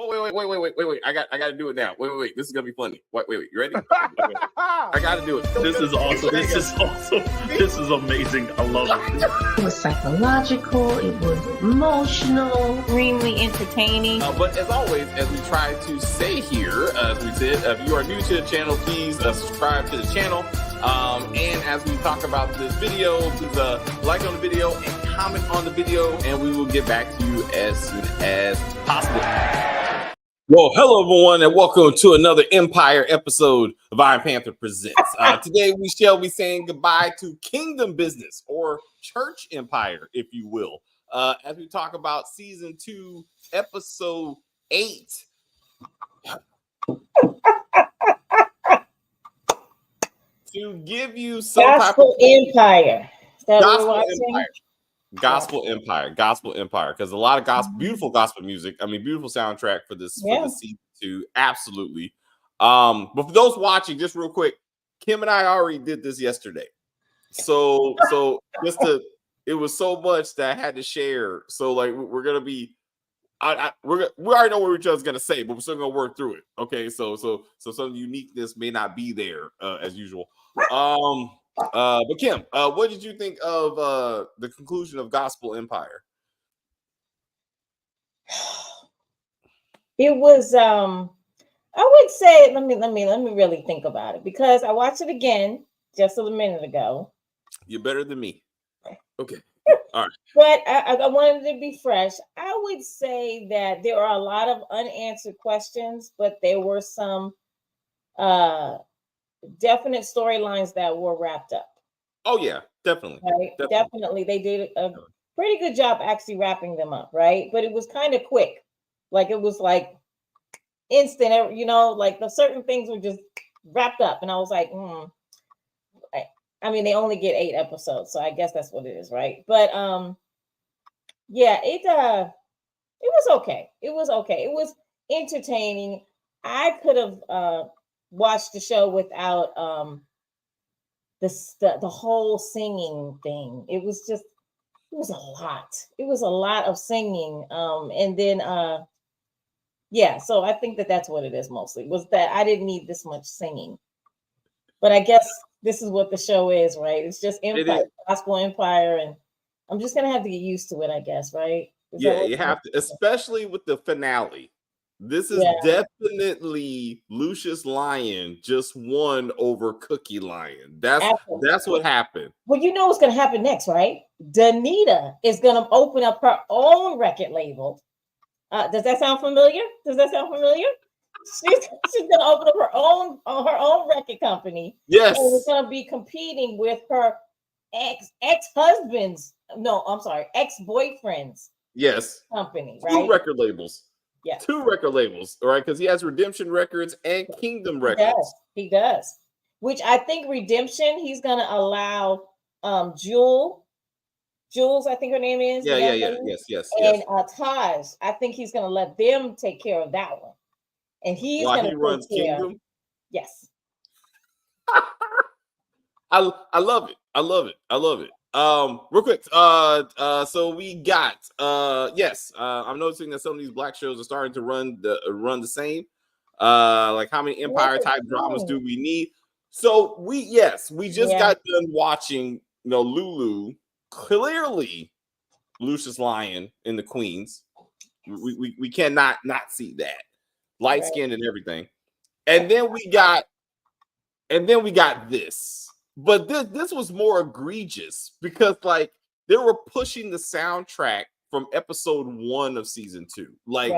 Oh, wait. I got to do it now. Wait. This is going to be funny. Wait. You ready? I got to do it. This is awesome. This is amazing. I love it. It was psychological. It was emotional. Extremely entertaining. But as always, as we try to say here, as we said, if you are new to the channel, please subscribe to the channel. And as we talk about this video, please like on the video and comment on the video, and we will get back to you as soon as possible. Well, hello everyone, and welcome to another Empire episode of Iron Panther Presents. Today we shall be saying goodbye to Kingdom Business, or Church Empire, if you will, as we talk about Season 2, Episode 8. To give you some Gospel Empire. Gospel Empire, because a lot of gospel, beautiful gospel music. I mean, beautiful soundtrack for this season 2. Absolutely. But for those watching, just real quick, Kim and I already did this yesterday. So it was so much that I had to share. So like we're gonna be, we already know what each other's gonna say, but we're still gonna work through it. Okay, so some uniqueness may not be there as usual. But Kim, what did you think of the conclusion of Gospel Empire? It was I would say let me really think about it, because I watched it again just a minute ago. You're better than me. Okay. All right. But I wanted to be fresh. I would say that there are a lot of unanswered questions, but there were some definite storylines that were wrapped up. Oh yeah, definitely. Right? Definitely. They did a pretty good job actually wrapping them up, right? But it was kind of quick. Like it was like instant, like the certain things were just wrapped up. And I was like, I mean, they only get 8 episodes, so I guess that's what it is, right? But yeah, it was okay. It was okay. It was entertaining. I could have watched the show without the whole singing thing. It was a lot. It was a lot of singing. And then so I think that's what it is mostly, was that I didn't need this much singing. But I guess this is what the show is, right? It's just Empire, Gospel Empire, and I'm just gonna have to get used to it, I guess, right? Yeah, you have to, especially with the finale. This is definitely Lucius Lion just won over Cookie Lion. That's what happened. Well, you know what's gonna happen next, right? Danita is gonna open up her own record label. Does that sound familiar? She's gonna open up her own record company. Yes, and it's gonna be competing with her ex-boyfriend's company, right? 2 record labels. Yeah, 2 record labels, all right? Because he has Redemption Records and Kingdom Records. He does. Which I think Redemption, he's gonna allow Jules, I think her name is. Yes. And Taj, I think he's gonna let them take care of that one. And he runs Kingdom. Yes. I love it. Real quick. So we got I'm noticing that some of these black shows are starting to run the same. Like how many Empire type dramas do we need? So we just got done watching, Lulu, clearly Lucius Lion in the Queens. We cannot not see that. Light skinned and everything. And then we got this. But this was more egregious because like they were pushing the soundtrack from episode 1 of season 2. Like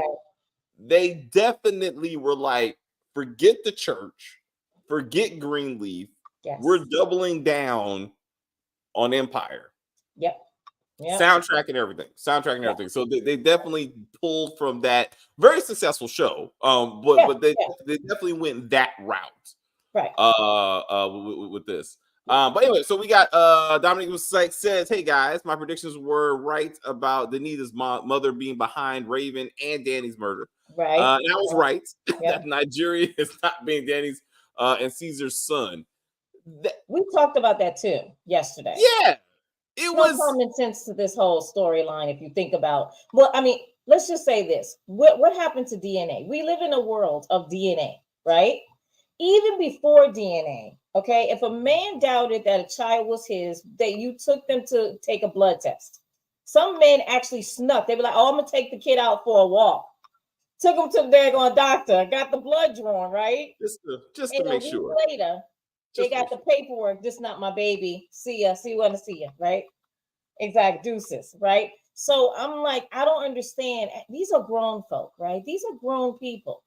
they definitely were like, forget the church, forget Greenleaf. Yes. We're doubling down on Empire. Yep. Soundtrack and everything. So they definitely pulled from that very successful show. But they definitely went that route. Right. With this. But anyway, so we got Dominic says, hey guys, my predictions were right about Danita's mother being behind Raven and Danny's murder. Right. And I was right. That Nigeria is not being Danny's and Caesar's son. We talked about that too yesterday. Yeah. It was common sense to this whole storyline if you think about. Well, I mean, let's just say this. What happened to DNA? We live in a world of DNA, right? Even before DNA, okay, if a man doubted that a child was his, that you took them to take a blood test. Some men actually snuck. They were like, oh, I'm going to take the kid out for a walk. Took him to the daggone doctor, got the blood drawn, right? Just And to a make week sure. later, they got the paperwork. This not my baby. See ya. See you when I see ya, right? Exact deuces, right? So I'm like, I don't understand. These are grown folk, right? These are grown people.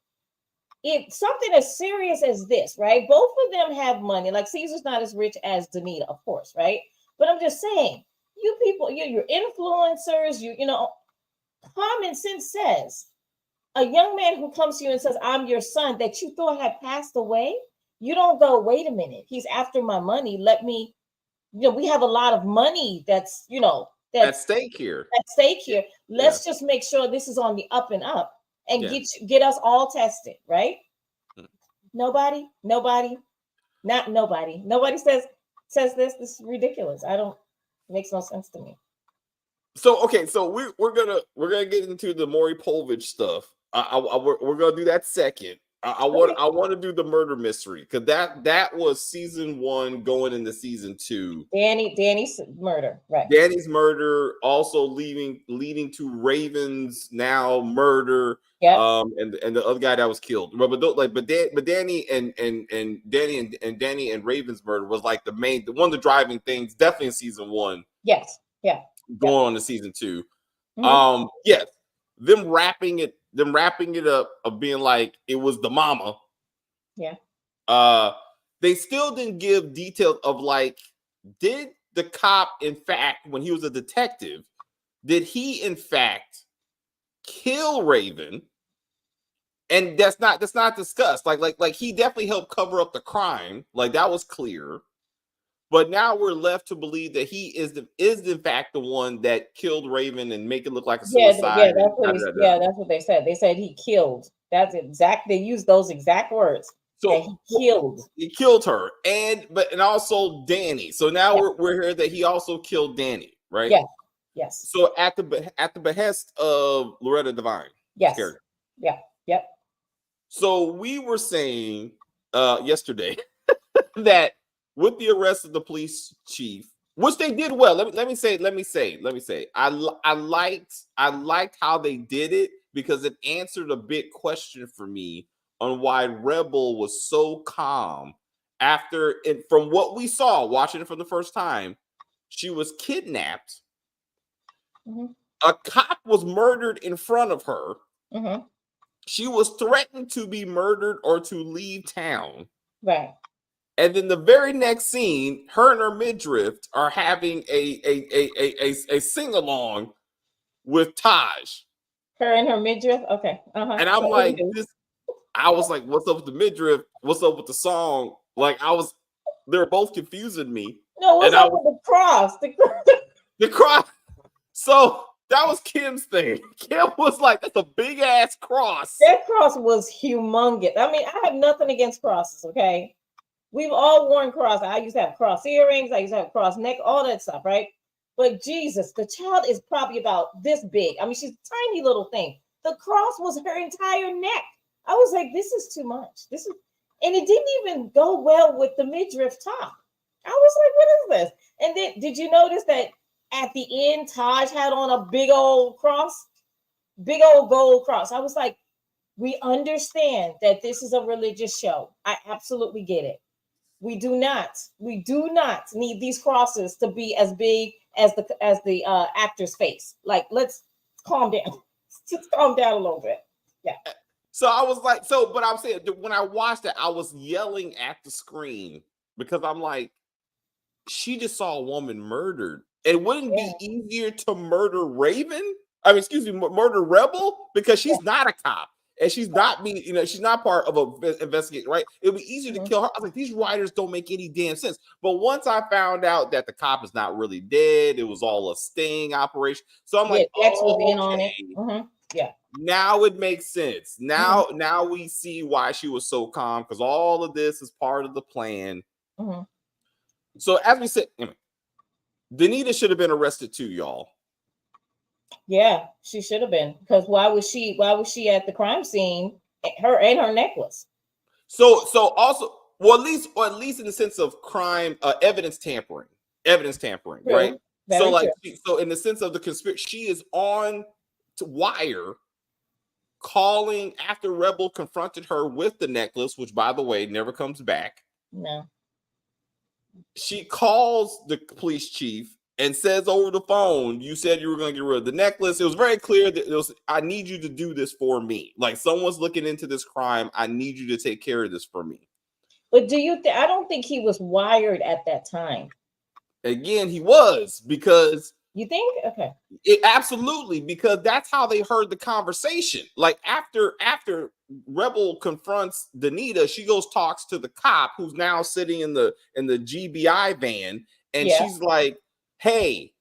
If something as serious as this, right? Both of them have money. Like Caesar's not as rich as Danita, of course, right? But I'm just saying, you people, you're influencers. You know, common sense says a young man who comes to you and says, "I'm your son," that you thought had passed away. You don't go, wait a minute. He's after my money. Let me. You know, we have a lot of money that's At stake here. at stake here. Let's just make sure this is on the up and up and get us all tested, right? Nobody, not nobody. Nobody says this. This is ridiculous. It makes no sense to me. So okay, so we're gonna get into the Maury Povich stuff. We're gonna do that second. I want to do the murder mystery because that was season 1 going into season 2. Danny's murder, right? Danny's murder also leading to Raven's now murder. Yeah. And the other guy that was killed. But Danny and Raven's murder was like one of the driving things, definitely in season 1. Yes. Yeah. Going on to season 2. Yes, them wrapping it up of being like it was the mama. Yeah. They still didn't give details of like, did the cop in fact, when he was a detective, did he in fact kill Raven? And that's not discussed. Like he definitely helped cover up the crime. Like that was clear. But now we're left to believe that he is in fact the one that killed Raven and make it look like a suicide. That's what they said. They said he killed. That's exact. They used those exact words. So he killed. He killed her, and also Danny. So now we're here that he also killed Danny, right? Yeah. Yes. So at the behest of Loretta Devine. Yes. Yeah. Yep. So we were saying yesterday that with the arrest of the police chief, which they did well. Let me say, I liked how they did it because it answered a big question for me on why Rebel was so calm after it. From what we saw watching it for the first time, she was kidnapped. Mm-hmm. A cop was murdered in front of her. Mm-hmm. She was threatened to be murdered or to leave town. Right. And then the very next scene, her and her midriff are having a sing-along with Taj. Her and her midriff? Okay. Uh-huh. And I'm like, I was like, what's up with the midriff? What's up with the song? Like, they were both confusing me. No, what's up with the cross? The cross. So that was Kim's thing. Kim was like, that's a big ass cross. That cross was humongous. I mean, I have nothing against crosses, okay? We've all worn crosses. I used to have cross earrings. I used to have cross neck, all that stuff, right? But Jesus, the child is probably about this big. I mean, she's a tiny little thing. The cross was her entire neck. I was like, this is too much. And it didn't even go well with the midriff top. I was like, what is this? And then did you notice that at the end, Taj had on a big old cross, big old gold cross? I was like, we understand that this is a religious show. I absolutely get it. We do not need these crosses to be as big as the actor's face. Like, let's calm down. Just calm down a little bit. Yeah. So I was like, but I'm saying when I watched it, I was yelling at the screen because I'm like, she just saw a woman murdered. It wouldn't be easier to murder Raven? Murder Rebel, because she's not a cop. And she's not she's not part of an investigation, right? It would be easier to kill her. I was like, these writers don't make any damn sense. But once I found out that the cop is not really dead, it was all a sting operation. So I'm like, X was in on it. Mm-hmm. Yeah. Now it makes sense. Now we see why she was so calm, because all of this is part of the plan. Mm-hmm. So as we said, Danita should have been arrested too, y'all. Yeah, she should have been, because why was she at the crime scene? Her and her necklace. So also, well, at least in the sense of crime, evidence tampering, right? True. So Very true. so in the sense of the conspiracy, she is on to wire calling after Rebel confronted her with the necklace, which by the way never comes back. No. She calls the police chief and says over the phone, "You said you were going to get rid of the necklace." It was very clear that I need you to do this for me. Like, someone's looking into this crime. I need you to take care of this for me. But do you think, I don't think he was wired at that time. Again, he was, because you think? Okay. Absolutely, because that's how they heard the conversation. Like, after Rebel confronts Danita, she goes talks to the cop who's now sitting in the GBI van, and she's like, "Hey,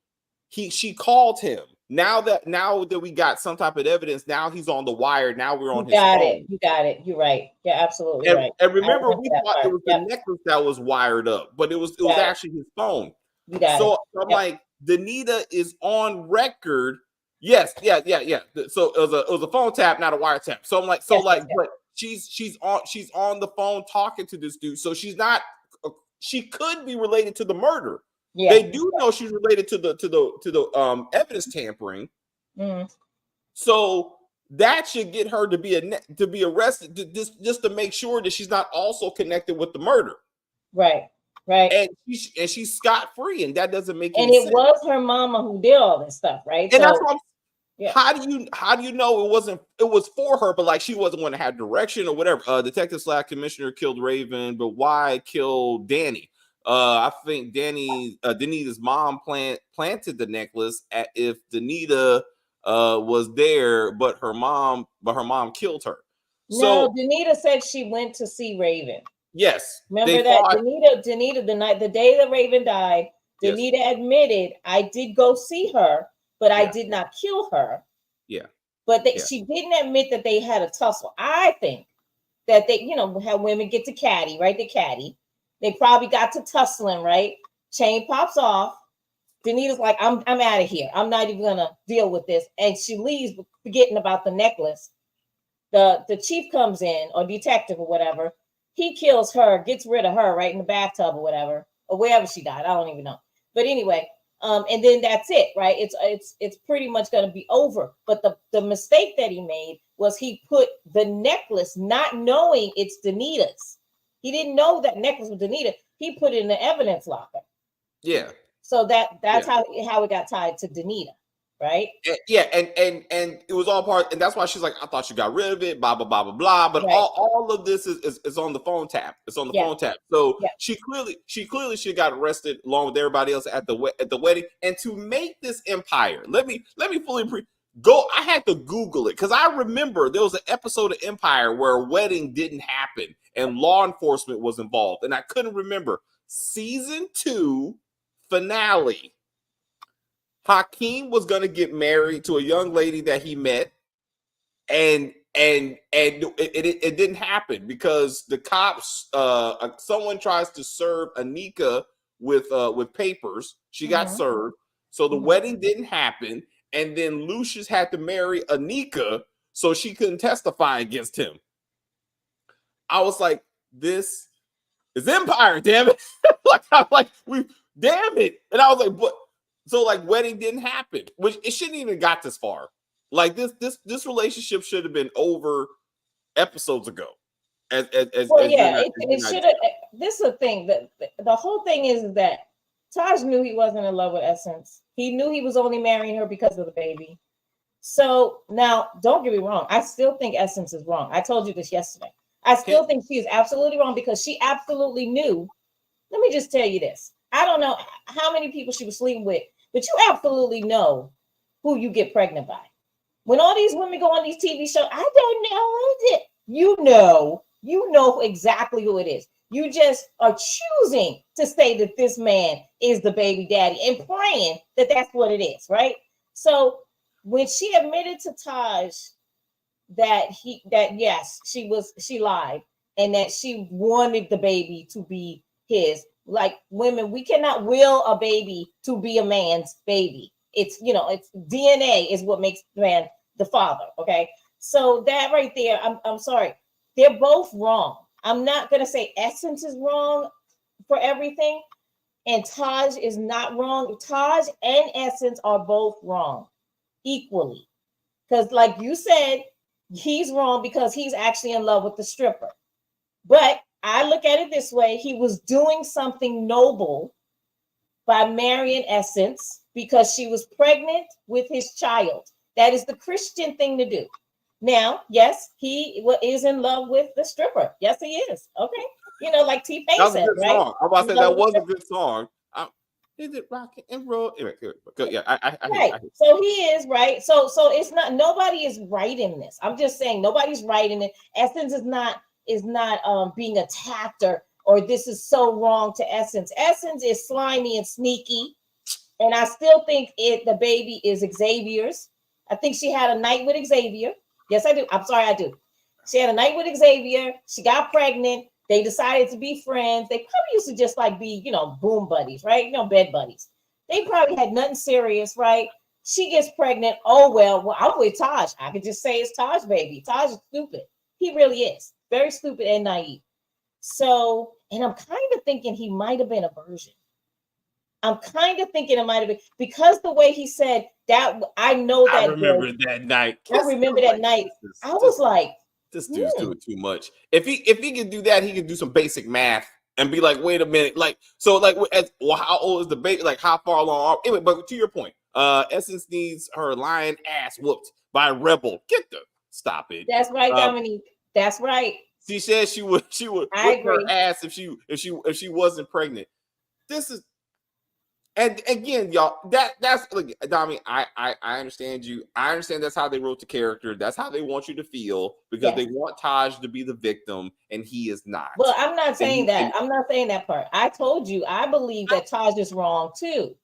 she called him. Now that we got some type of evidence, now he's on the wire. Now we're on his phone." You got it. You're right. You're absolutely right. And remember, we thought it was the necklace that was wired up, but it was actually his phone. You got so it. I'm like, Danita is on record. Yes, yeah. So it was a phone tap, not a wire tap. So I'm like, but she's on the phone talking to this dude. So she's not. She could be related to the murder. Yeah. They do know she's related to the evidence tampering. Mm. So that should get her to be arrested, just to make sure that she's not also connected with the murder. Right. Right. And she's scot-free, and that doesn't make any sense. And it was her mama who did all this stuff, right? And that's what how do you know it was for her, but like she wasn't going to have direction or whatever. Detective / Commissioner killed Raven, but why kill Danny? I think Danita's mom planted the necklace if Danita was there, but her mom killed her. No, Danita said she went to see Raven. Yes. Remember that Danita, the day that Raven died, Danita admitted, "I did go see her, but I did not kill her." Yeah. But she didn't admit that they had a tussle. I think that they, how women get to caddy, right? The caddy. They probably got to tussling, right? Chain pops off. Danita's like, I'm out of here. I'm not even gonna deal with this. And she leaves, forgetting about the necklace. The chief comes in, or detective or whatever. He kills her, gets rid of her right in the bathtub or whatever, or wherever she died. I don't even know. But anyway, and then that's it, right? It's pretty much going to be over. But the mistake that he made was he put the necklace, not knowing it's Danita's. He didn't know that necklace was Danita. He put it in the evidence locker. Yeah. So that's how it got tied to Danita. Right. And it was all part, and that's why she's like, "I thought you got rid of it, blah blah blah blah blah." But all of this is on the phone tap. It's on the phone tap. So she clearly got arrested along with everybody else at the wedding. And to make this empire, let me fully go. I had to Google it because I remember there was an episode of Empire where a wedding didn't happen and law enforcement was involved, and I couldn't remember. Season 2 finale. Hakeem was going to get married to a young lady that he met, and it didn't happen because the cops, someone tries to serve Anika with papers. She got served, so the wedding didn't happen, and then Lucius had to marry Anika so she couldn't testify against him. I was like, this is Empire, damn it! Damn it, and I was like, but. So like wedding didn't happen, which it shouldn't even got this far. Like this relationship should have been over episodes ago. It should have. This is the thing that the whole thing is that Taj knew he wasn't in love with Essence. He knew he was only marrying her because of the baby. So now, don't get me wrong. I still think Essence is wrong. I told you this yesterday. I still think she is absolutely wrong because she absolutely knew. Let me just tell you this. I don't know how many people she was sleeping with. But you absolutely know who you get pregnant by. When all these women go on these TV shows, I don't know who it is. You know exactly who it is. You just are choosing to say that this man is the baby daddy and praying that that's what it is, right? So when she admitted to Taj that yes, she lied and that she wanted the baby to be his. Like women, we cannot will a baby to be a man's baby. it's it's DNA is what makes man the father. Okay, so that right there, I'm sorry, they're both wrong. I'm not gonna say Essence is wrong for everything, and Taj is not wrong. Taj and Essence are both wrong equally, because like you said, he's wrong because he's actually in love with the stripper. But I look at it this way: he was doing something noble by marrying Essence because she was pregnant with his child. That is the Christian thing to do. Now, yes, he is in love with the stripper. Yes, he is. Okay. Like T-Pain That was a said, good right? song. I'm about to say In love that with the was a stripper. good song. Is it rock and roll? Anyway, good. Yeah, I hear you, Right. I hear you. So he is right. So it's not, nobody is right in this. I'm just saying nobody's right in it. Essence is not being attacked or this is so wrong to Essence. Essence is slimy and sneaky. And I still think the baby is Xavier's. I think she had a night with Xavier. Yes, I do. I'm sorry, I do. She had a night with Xavier. She got pregnant. They decided to be friends. They probably used to just like be, boom buddies, right? Bed buddies. They probably had nothing serious, right? She gets pregnant. Oh, well, I'm with Taj. I could just say it's Taj, baby. Taj is stupid. He really is. Very stupid and naive. So, and I'm kind of thinking he might have been a virgin. I'm kind of thinking it might have been because the way he said that, I know that. I remember that night. I remember that night. I was like, this dude's doing too much. If he can do that, he can do some basic math and be like, wait a minute, like so, like how old is the baby? Like how far along? Anyway, but to your point, Essence needs her lion ass whooped by a rebel. Stop it. That's right, Dominique. That's right. She said she would whip her ass if she wasn't pregnant. This is. And again, y'all, that's look, Dami, I understand you. I understand that's how they wrote the character. That's how they want you to feel because they want Taj to be the victim and he is not. Well, I'm not saying that. I'm not saying that part. I told you I believe that Taj is wrong too.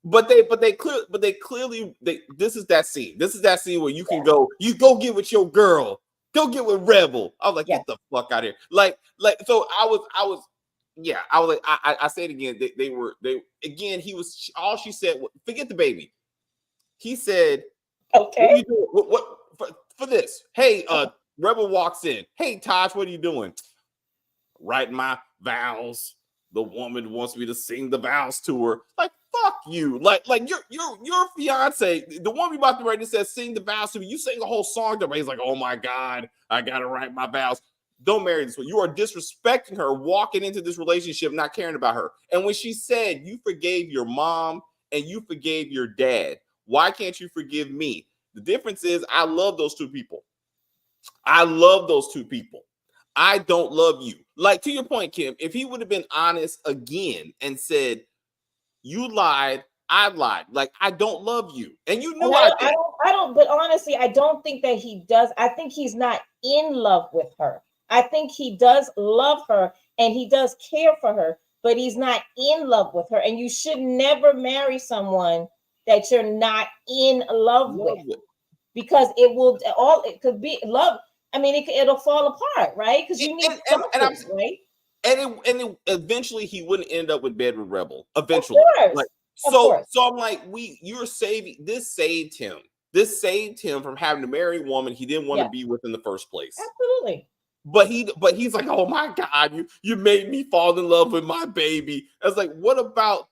But they clearly this is that scene. This is that scene where you can go get with your girl. Go get with Rebel. I was like, get the fuck out of here. Like so I was yeah, I was like, I say it again. He was all she said. Forget the baby. He said, okay, what are you doing? What for this? Hey, Rebel walks in. Hey, Taj, what are you doing? Writing my vows. The woman wants me to sing the vows to her. Like, fuck you. Like your fiance, the one we about to write, it says sing the vows to me. You sing a whole song to her. He's like, oh my God, I gotta write my vows. Don't marry this one. You are disrespecting her, walking into this relationship, not caring about her. And when she said you forgave your mom and you forgave your dad, why can't you forgive me? The difference is I love those two people. I love those two people. I don't love you. Like to your point, Kim, if he would have been honest again and said, you lied, I lied. Like, I don't love you. And you knew I don't, but honestly, I don't think that he does. I think he's not in love with her. I think he does love her and he does care for her, but he's not in love with her. And you should never marry someone that you're not in love with because it could be love. I mean, it'll fall apart, right? Because you need something, right? And eventually he wouldn't end up with bed with Rebel. Eventually. So I'm like, you're saving, this saved him. This saved him from having to marry a woman he didn't want to be with in the first place. Absolutely. But he's like, oh my God, you made me fall in love with my baby. I was like, what about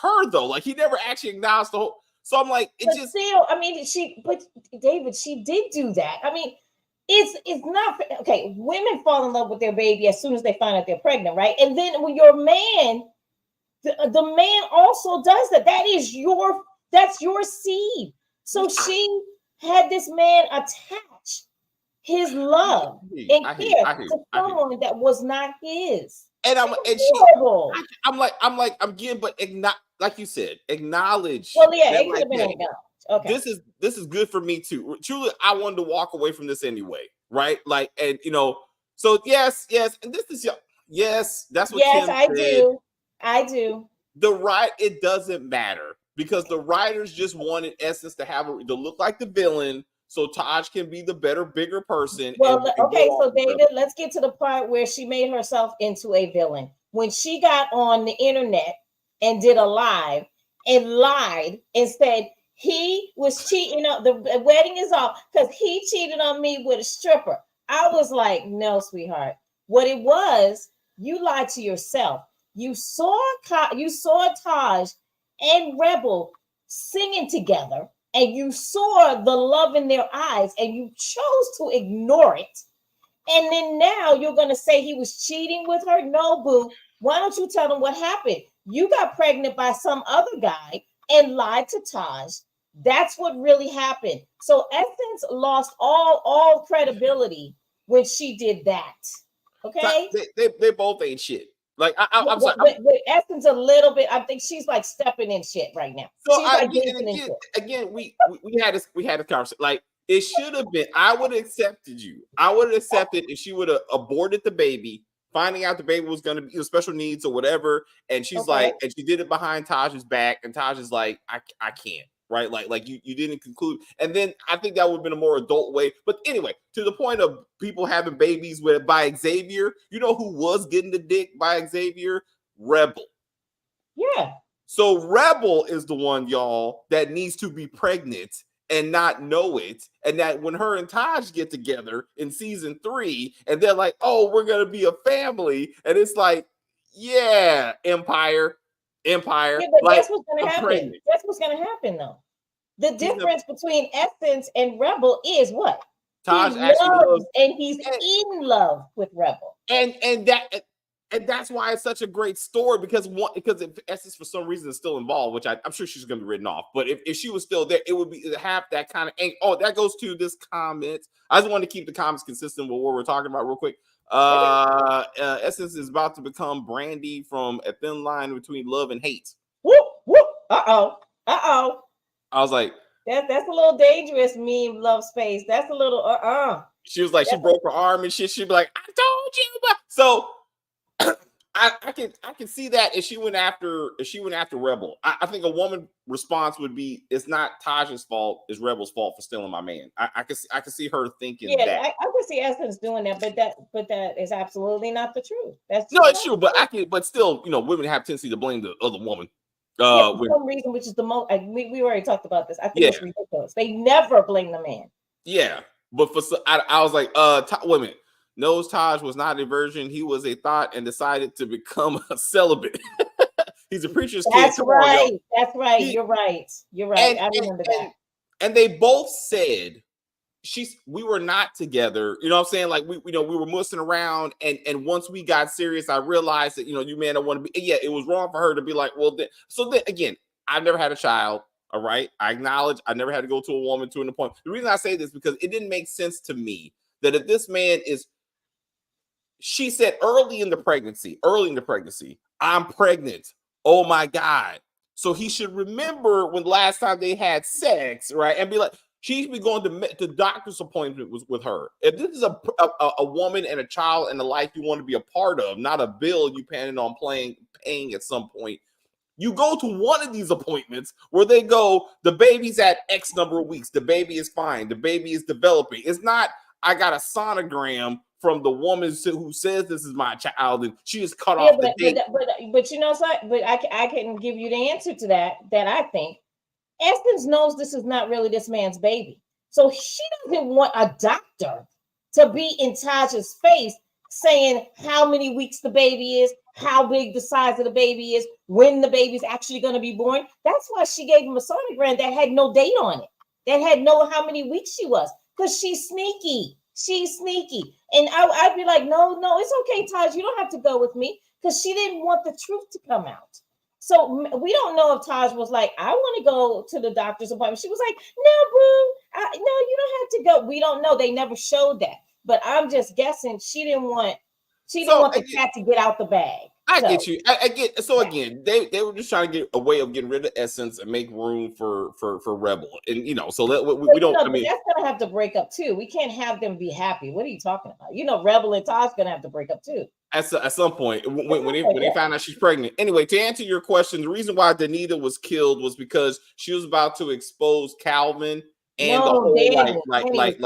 her though? Like he never actually acknowledged the whole. So I'm like, still, I mean, but David, she did do that. I mean, it's not okay. Women fall in love with their baby as soon as they find out they're pregnant, right? And then when your man, the man also does that. That's your seed. So she had this man attach his love and care to someone that was not his. And I'm again, but like you said, acknowledge. Well, yeah, it could have been acknowledged. Okay. This is good for me too. Truly, I wanted to walk away from this anyway, right? Like, and so yes, and this is that's what Kim said. I do. It doesn't matter because the writers just wanted Essence to look like the villain. So Taj can be the better, bigger person. Well, okay, so David, let's get to the part where she made herself into a villain. When she got on the internet and did a live and lied and said, he was cheating on the wedding is off because he cheated on me with a stripper. I was like, no, sweetheart. What it was, you lied to yourself. You saw Taj and Rebel singing together, and you saw the love in their eyes, and you chose to ignore it. And then now you're going to say he was cheating with her? No, boo. Why don't you tell them what happened? You got pregnant by some other guy and lied to Taj. That's what really happened. So Essence lost all credibility when she did that. Okay, they both ain't shit. Like I'm sorry, but Essence a little bit. I think she's like stepping in shit right now. So she's like again, we had this conversation. Like it should have been. I would have accepted you. I would have accepted if she would have aborted the baby, finding out the baby was going to be special needs or whatever, and she's like, and she did it behind Taj's back, and Taj is like, I can't. Right, like you didn't conclude, and then I think that would have been a more adult way. But anyway, to the point of people having babies by Xavier, you know who was getting the dick by Xavier? Rebel. Yeah. So Rebel is the one, y'all, that needs to be pregnant and not know it, and that when her and Taj get together in season 3, and they're like, "Oh, we're gonna be a family," and it's like, "Yeah, Empire." Yeah, but like, that's what's gonna happen. Pregnant. That's what's gonna happen, though. The difference between Essence and Rebel is what? Taj he's in love with Rebel, and that's why it's such a great story because if Essence for some reason is still involved, which I'm sure she's gonna be written off, but if she was still there, it would be have that kind of. Oh, that goes to this comment. I just want to keep the comments consistent with what we're talking about real quick. Essence is about to become Brandy from A Thin Line Between Love and Hate. Whoop whoop. Uh oh. I was like, that's a little dangerous. Meme love space. That's a little She was like, she broke her arm and shit. She'd be like, I told you. So I can see that if she went after Rebel. I think a woman response would be, it's not Taj's fault, it's Rebel's fault for stealing my man. I can see her thinking that. I can see Essence doing that, but that is absolutely not the truth. It's true, but still, women have tendency to blame the other woman. For some reason, which is the most. We already talked about this. I think it's ridiculous. They never blame the man. Yeah, but I was like, wait a minute. Knows Taj was not a virgin. He was a thought and decided to become a celibate. He's a preacher's kid. That's right. That's right. You're right. I remember that. And they both said we were not together. You know what I'm saying? Like we were mussing around, and once we got serious, I realized that you man don't want to be. Yeah, it was wrong for her to be like, well, then. So then again, I've never had a child. All right, I acknowledge I never had to go to a woman to an appointment. The reason I say this is because it didn't make sense to me that if this man is. She said early in the pregnancy, I'm pregnant. Oh my God. So he should remember when last time they had sex, right? And be like, she should be going to doctor's appointment with her. If this is a woman and a child and a life you want to be a part of, not a bill you planning on paying at some point, you go to one of these appointments where they go, the baby's at X number of weeks. The baby is fine. The baby is developing. It's not, I got a sonogram from the woman who says this is my child, and she just cut off the date. But you know, but I can give you the answer to that. That I think Essence knows this is not really this man's baby, so she doesn't want a doctor to be in Taj's face saying how many weeks the baby is, how big the size of the baby is, when the baby's actually going to be born. That's why she gave him a sonogram that had no date on it, that had no how many weeks she was, because she's sneaky. She's sneaky. And I'd be like, no, it's okay, Taj. You don't have to go with me, because she didn't want the truth to come out. So we don't know if Taj was like, I want to go to the doctor's appointment. She was like, no, boo. No, you don't have to go. We don't know. They never showed that. But I'm just guessing she didn't want the cat to get out the bag. Get you. I get. So again, they were just trying to get a way of getting rid of Essence and make room for Rebel, and so we don't. I mean, that's gonna have to break up too. We can't have them be happy. What are you talking about? Rebel and Tosh gonna have to break up too. At some point, when they found out she's pregnant. Anyway, to answer your question, the reason why Danita was killed was because she was about to expose Calvin and the whole like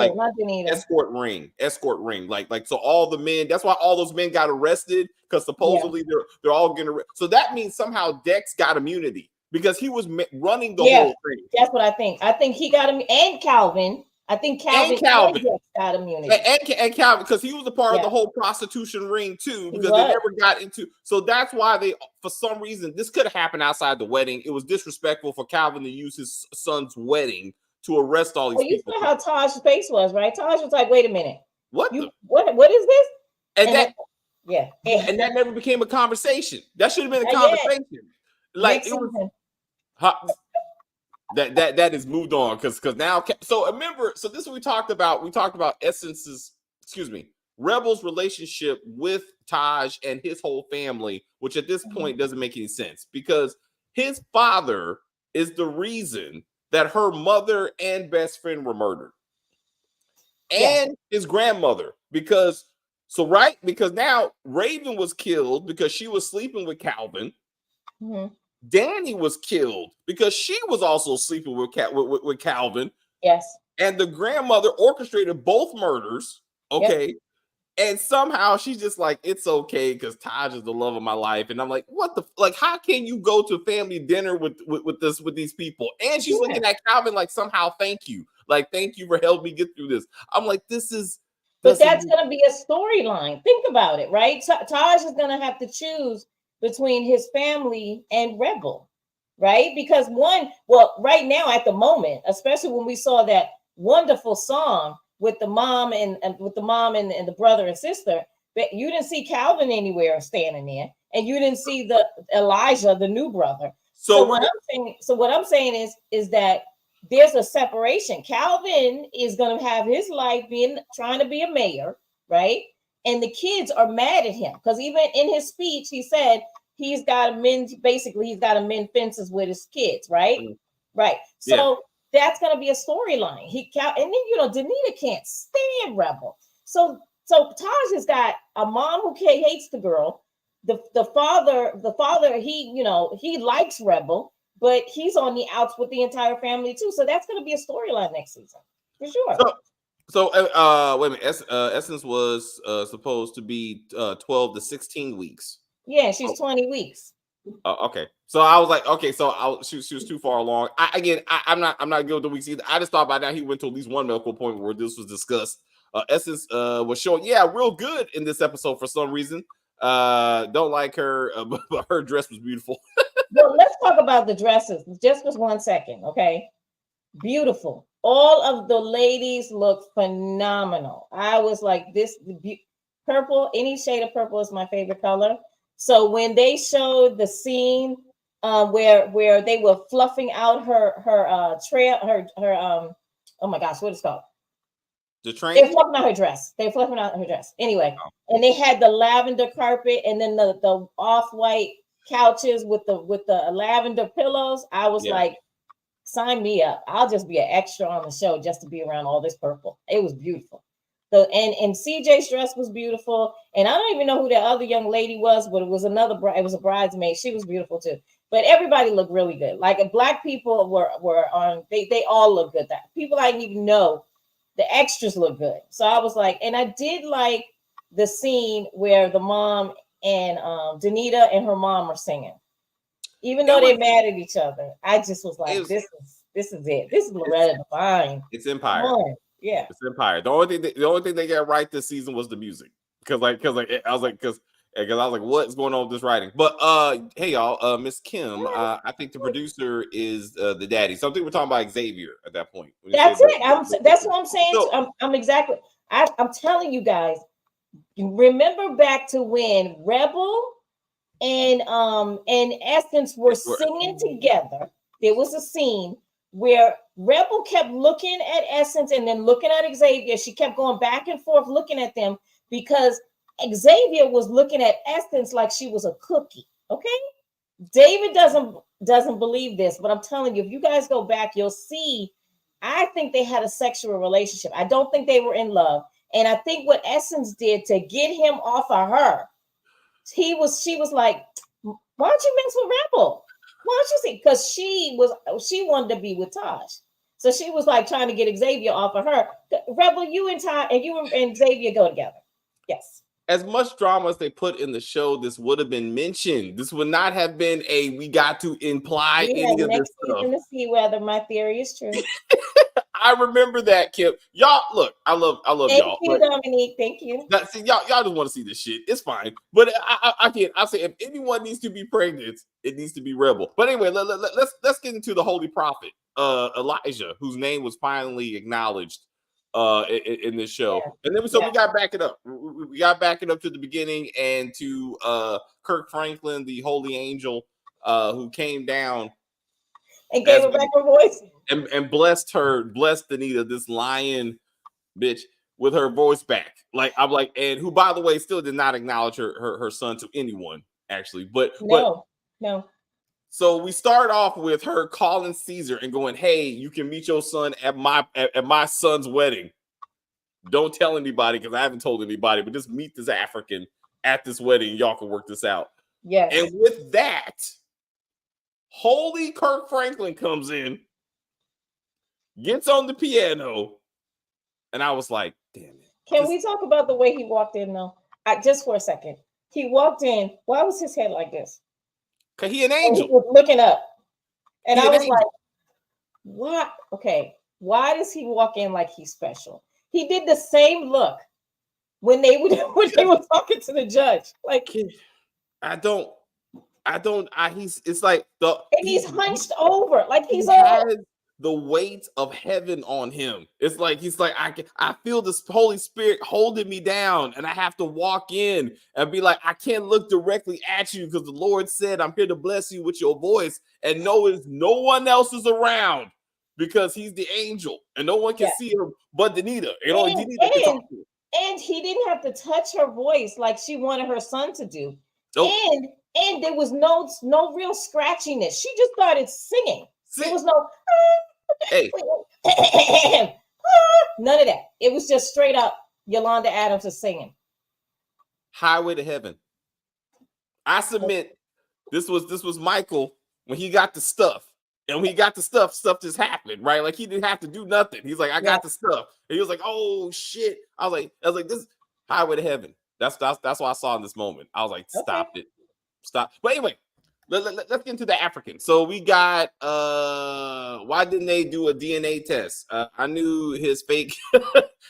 escort ring, like so all the men. That's why all those men got arrested, because supposedly they're all getting arrested. So that means somehow Dex got immunity. because he was running the whole thing. That's what I think. I think he got him, and Calvin. I think Calvin and Dex got immunity. And Calvin, because he was a part of the whole prostitution ring too, because they never got into. So that's why they, for some reason, this could have happened outside the wedding. It was disrespectful for Calvin to use his son's wedding to arrest all these people. You saw how Taj's face was, right? Taj was like, "Wait a minute, what is this?" And that never became a conversation. That should have been a conversation. Like it was. That is moved on because now. So remember, so this is what we talked about. We talked about Rebel's relationship with Taj and his whole family, which at this point doesn't make any sense because his father is the reason that her mother and best friend were murdered, and his grandmother because now Raven was killed because she was sleeping with Calvin. Mm-hmm. Danny was killed because she was also sleeping with Calvin. Yes. And the grandmother orchestrated both murders. Okay. Yep. And somehow she's just like, it's okay because Taj is the love of my life. And I'm like, what the how can you go to family dinner with these people? And she's looking at Calvin like, somehow thank you. Like, thank you for helping me get through this. I'm like, this is But that's gonna be a storyline. Think about it, right? Taj is gonna have to choose between his family and Rebel, right? Because right now at the moment, especially when we saw that wonderful song with the mom and the brother and sister, but you didn't see Calvin anywhere standing there, and you didn't see the Elijah, the new brother. So what I'm saying is that there's a separation. Calvin is going to have his life trying to be a mayor, right? And the kids are mad at him because even in his speech, he said he's got to mend fences with his kids, right? Mm-hmm. Right. So that's going to be a storyline. And then, Danita can't stand Rebel. So Taj has got a mom who hates the girl. The father, he likes Rebel, but he's on the outs with the entire family too. So that's going to be a storyline next season for sure. So wait a minute. Essence was supposed to be 12 to 16 weeks. Yeah, she's 20 weeks. Okay. So I was like, okay, so she was too far along. I'm not good with the weeks either. I just thought by now he went to at least one medical appointment where this was discussed. Essence was showing, real good in this episode for some reason. Don't like her, but her dress was beautiful. Well, let's talk about the dresses just for 1 second, okay? Beautiful. All of the ladies look phenomenal. I was like, purple, any shade of purple is my favorite color. So when they showed the scene where they were fluffing out her oh my gosh, what is it called? The train? They're fluffing out her dress. Anyway, and they had the lavender carpet and then the off-white couches with the lavender pillows. I was like, sign me up. I'll just be an extra on the show just to be around all this purple. It was beautiful. So and CJ's dress was beautiful. And I don't even know who that other young lady was, but it was it was a bridesmaid. She was beautiful too. But everybody looked really good. Like black people were on, they all look good. That people I didn't even know, the extras look good. So I was like, and I did like the scene where the mom and Danita and her mom are singing. Even though they're mad at each other, I just was like, this is it. This is Loretta Devine. It's Empire. Yeah, it's Empire. The only thing they got right this season was the music. Because I was like, what's going on with this writing? But hey y'all, Miss Kim, I think the producer is the daddy. So I think we're talking about Xavier at that point. That's it. That's what I'm saying. So, I'm exactly. I'm telling you guys. Remember back to when Rebel and Essence were singing together. There was a scene where Rebel kept looking at Essence and then looking at Xavier. She kept going back and forth looking at them because Xavier was looking at Essence like she was a cookie. Okay, David doesn't believe this, but I'm telling you, if you guys go back, you'll see. I think they had a sexual relationship. I don't think they were in love. And I think what Essence did to get him off of her, she was like, why don't you mix with Rebel? Why don't you see? Because she wanted to be with Taj. So she was like trying to get Xavier off of her. Rebel, you and Taj and you and Xavier go together. Yes. as much drama as they put in the show, this would have been mentioned. This would not have been we got to imply We any have of this next stuff. season to see whether my theory is true. I remember that, Kip. Y'all, look, I love Thank y'all. you, Dominique. Thank you. See, y'all just want to see this shit. It's fine. But I can't. I'll say if anyone needs to be pregnant, it needs to be Rebel. But anyway, let's get into the holy prophet, Elijah, whose name was finally acknowledged in this show. Yeah. And then we got to back it up. We got to back it up to the beginning and to Kirk Franklin, the holy angel, who came down and gave her back her voice and blessed Anita, this lion bitch, with her voice back. Like, I'm like, and who, by the way, still did not acknowledge her son to anyone, actually. But no. So we start off with her calling Caesar and going, "Hey, you can meet your son at my son's wedding. Don't tell anybody because I haven't told anybody, but just meet this African at this wedding. Y'all can work this out." Yes. And with that, holy Kirk Franklin comes in, gets on the piano, and I was like, "Damn it!" Can we talk about the way he walked in though? Just for a second, he walked in. Why was his head like this? Cause he an angel. He was looking up, and I was angel. like, "What? Okay, why does he walk in like he's special?" He did the same look when they were talking to the judge. Like, It's like he's hunched over, like he's has the weight of heaven on him. It's like he's like, I feel this Holy Spirit holding me down, and I have to walk in and be like, I can't look directly at you because the Lord said I'm here to bless you with your voice, and no one else is around because he's the angel, and no one can see her but Danita. And he didn't have to touch her voice like she wanted her son to do. Nope. And there was no real scratchiness. She just started singing. There was no none of that. It was just straight up Yolanda Adams is singing. Highway to Heaven. I submit this was Michael when he got the stuff. And when he got the stuff just happened, right? Like he didn't have to do nothing. He's like, I got the stuff. And he was like, oh shit. I was like, this Highway to Heaven. That's what I saw in this moment. I was like, stop it. Stop. But anyway, let's get into the African. So we got why didn't they do a DNA test? I knew his fake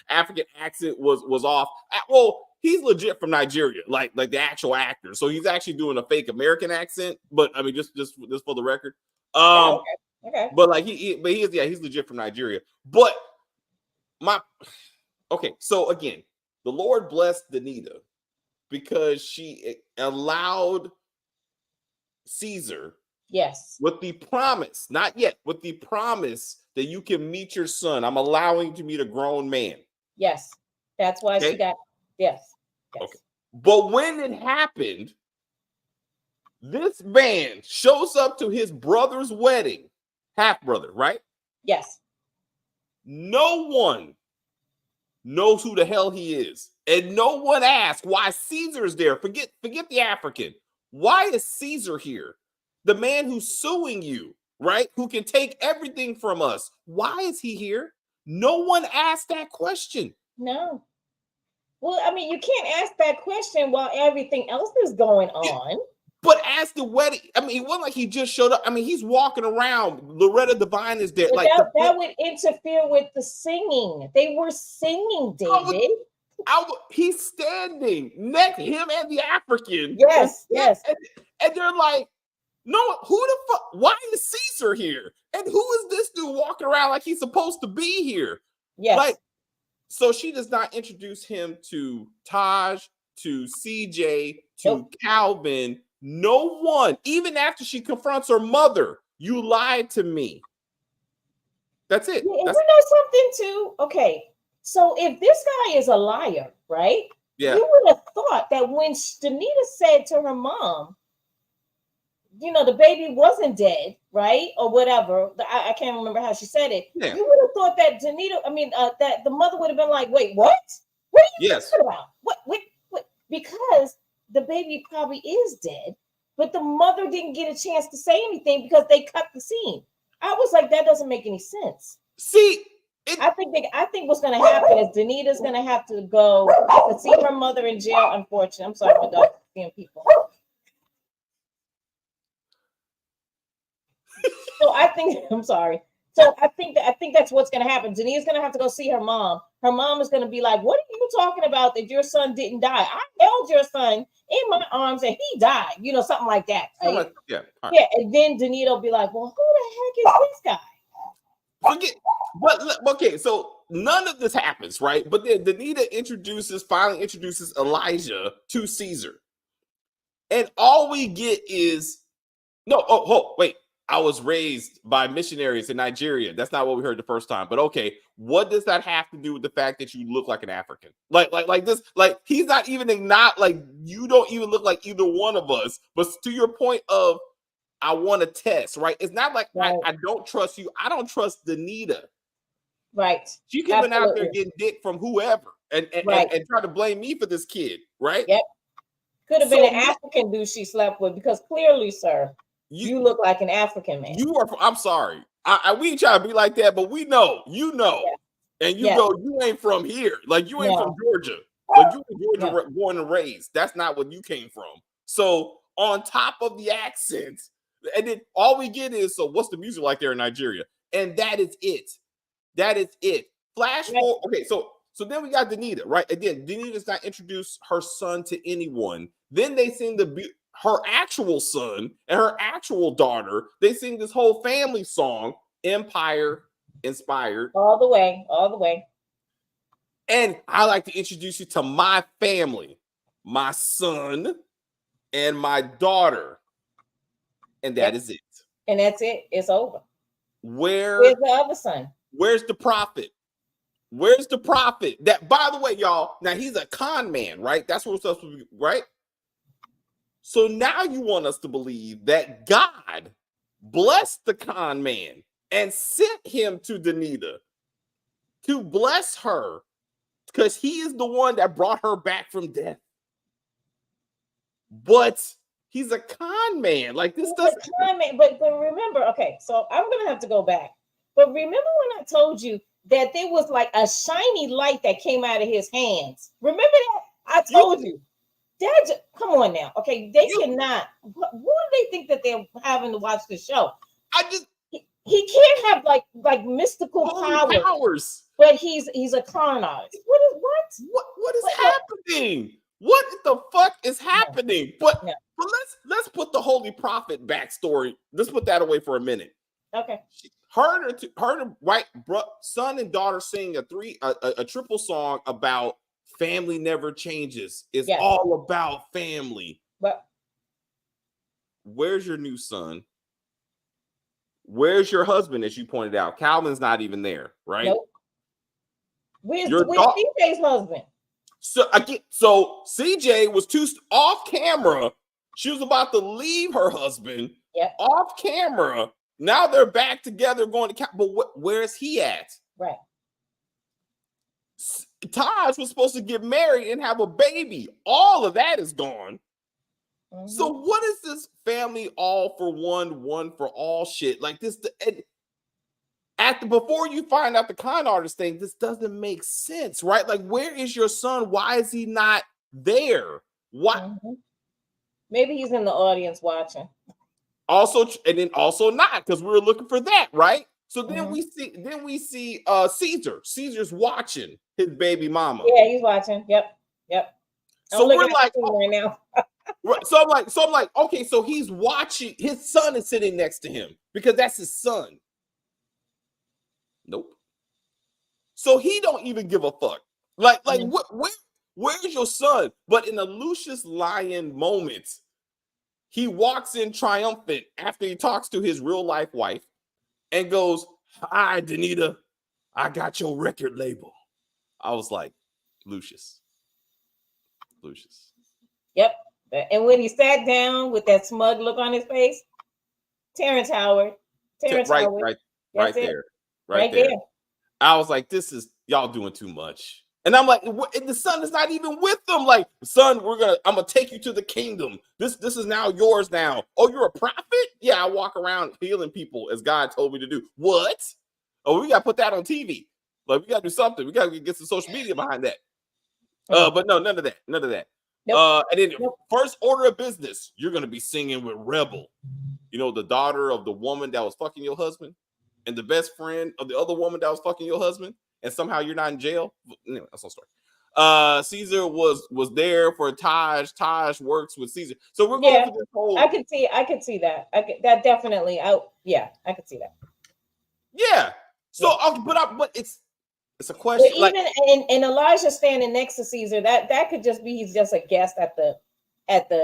African accent was off. Well, he's legit from Nigeria, like the actual actor. So he's actually doing a fake American accent. But I mean, just for the record. Okay. But like he's legit from Nigeria. But so again, the Lord blessed Danita because she allowed Caesar with the promise, not yet, with the promise that you can meet your son. I'm allowing you to meet a grown man. Yes. That's why she got yes. Okay. But when it happened, this man shows up to his brother's wedding, half brother, right? Yes. No one knows who the hell he is. And no one asks why Caesar's there. Forget the African. Why is Caesar here? The man who's suing you, right? Who can take everything from us. Why is he here? No one asked that question. No. Well, I mean, you can't ask that question while everything else is going on. But as the wedding, I mean, it wasn't like he just showed up. I mean, he's walking around. Loretta Devine is there. But like that would interfere with the singing. They were singing, David. He's standing next to him and the African. Yes. And they're like, no, who the fuck? Why is Caesar here? And who is this dude walking around like he's supposed to be here? Yes. Like, so she does not introduce him to Taj, to CJ, to Calvin. No one, even after she confronts her mother, you lied to me. That's it. Yeah, and you know something too? Okay, so if this guy is a liar, right? Yeah. You would have thought that when Danita said to her mom, you know, the baby wasn't dead, right? Or whatever. I can't remember how she said it. Yeah. You would have thought that that the mother would have been like, wait, what? What are you talking about? What? Because the baby probably is dead, but the mother didn't get a chance to say anything because they cut the scene. I was like, that doesn't make any sense. See, I think what's gonna happen is Danita's gonna have to go to see her mother in jail. Unfortunately, I'm sorry, my dog's seeing people. So I think I'm sorry. So I think that's what's gonna happen. Danita's gonna have to go see her mom. Her mom is gonna be like, "What are you talking about? That your son didn't die? I held your son in my arms and he died." You know, something like that. Right? Yeah. Right. Yeah, and then Danita will be like, "Well, who the heck is this guy?" Forget, but okay, so none of this happens, right? But then Danita finally introduces Elijah to Caesar, and all we get is wait. I was raised by missionaries in Nigeria. That's not what we heard the first time. But okay, what does that have to do with the fact that you look like an African? Like this, like he's not even like you don't even look like either one of us. But to your point of I want to test, right? It's not like right. I don't trust you. I don't trust Danita. Right. She could have been out there getting dick from whoever and try to blame me for this kid, right? Yep. Could have been an African dude she slept with because clearly, sir, you look like an African man. You are. I'm sorry. We ain't trying to be like that, but we know. You know. Yeah. And you go. You ain't from here. Like you ain't from Georgia. Like you in Georgia born and raised. That's not what you came from. So on top of the accent, and then all we get is what's the music like there in Nigeria? And that is it. That is it. Flash forward. Okay, so then we got Danita, right? Again, Danita's not introduced her son to anyone. Then they sing her actual son and her actual daughter. They sing this whole family song, Empire inspired. All the way. And I like to introduce you to my family, my son and my daughter. And that is it. And that's it. It's over. Where's the other son? Where's the prophet? Where's the prophet? That, by the way, y'all, now he's a con man, right? That's what we're supposed to be, right? So now you want us to believe that God blessed the con man and sent him to Danita to bless her because he is the one that brought her back from death. But he's a con man. Like this doesn't. Con man, but remember, okay, so I'm gonna have to go back. But remember when I told you that there was like a shiny light that came out of his hands? Remember that? I told you. Dad, come on now. Okay, they cannot. What do they think that they're having to watch the show? He can't have like mystical powers. But he's a con artist. What is happening? What the fuck is happening? But let's put the Holy Prophet backstory. Let's put that away for a minute. Okay. Her right, son and daughter sing a triple song about family never changes. It's all about family. But where's your new son? Where's your husband? As you pointed out, Calvin's not even there, right? Nope. Where's CJ's husband? So CJ was too off camera. She was about to leave her husband off camera. Now they're back together going to camp. But where's he at? Right. Taj was supposed to get married and have a baby. All of that is gone. Mm-hmm. So what is this family all for one for all shit? Like this, before you find out the con artist thing, this doesn't make sense, right? Like, where is your son? Why is he not there? What? Mm-hmm. Maybe he's in the audience watching. Also, and then also not, because we were looking for that, right? So then we see Caesar. Caesar's watching his baby mama. Yeah, he's watching. Yep. So we're like right now. Right. So I'm like, okay, so he's watching. His son is sitting next to him because that's his son. Nope. So he don't even give a fuck. Like where's your son? But in a Lucius Lyon moment, he walks in triumphant after he talks to his real life wife and goes, "Hi, Danita, I got your record label." I was like, Lucius. Yep. And when he sat down with that smug look on his face, Terrence Howard. Right there. I was like, this is y'all doing too much. And I'm like, the son is not even with them. Like, son, I'm gonna take you to the kingdom. This is now yours now. Oh, you're a prophet? Yeah, I walk around healing people as God told me to do. What? Oh, we gotta put that on TV. Like we gotta do something. We gotta get some social media behind that. But no, none of that. None of that. Nope. And then Nope. first order of business, you're gonna be singing with Rebel. You know, the daughter of the woman that was fucking your husband, and the best friend of the other woman that was fucking your husband, and somehow you're not in jail. Anyway, that's no story. Caesar was there for Taj. Taj works with Caesar. So we're going through this whole. I could see that. That definitely. I could see that. Yeah. So, Yeah. but it's a question. But even and Elijah standing next to Caesar, that could just be he's just a guest at the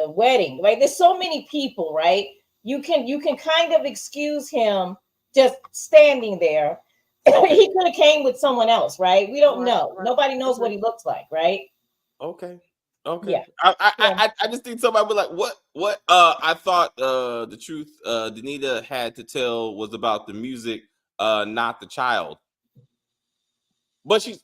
wedding, right? There's so many people, right? You can kind of excuse him just standing there. He could have came with someone else, right? We don't know. Nobody knows what he looks like, right? Okay. Yeah. I just think somebody would like what I thought the truth Danita had to tell was about the music, not the child. But she's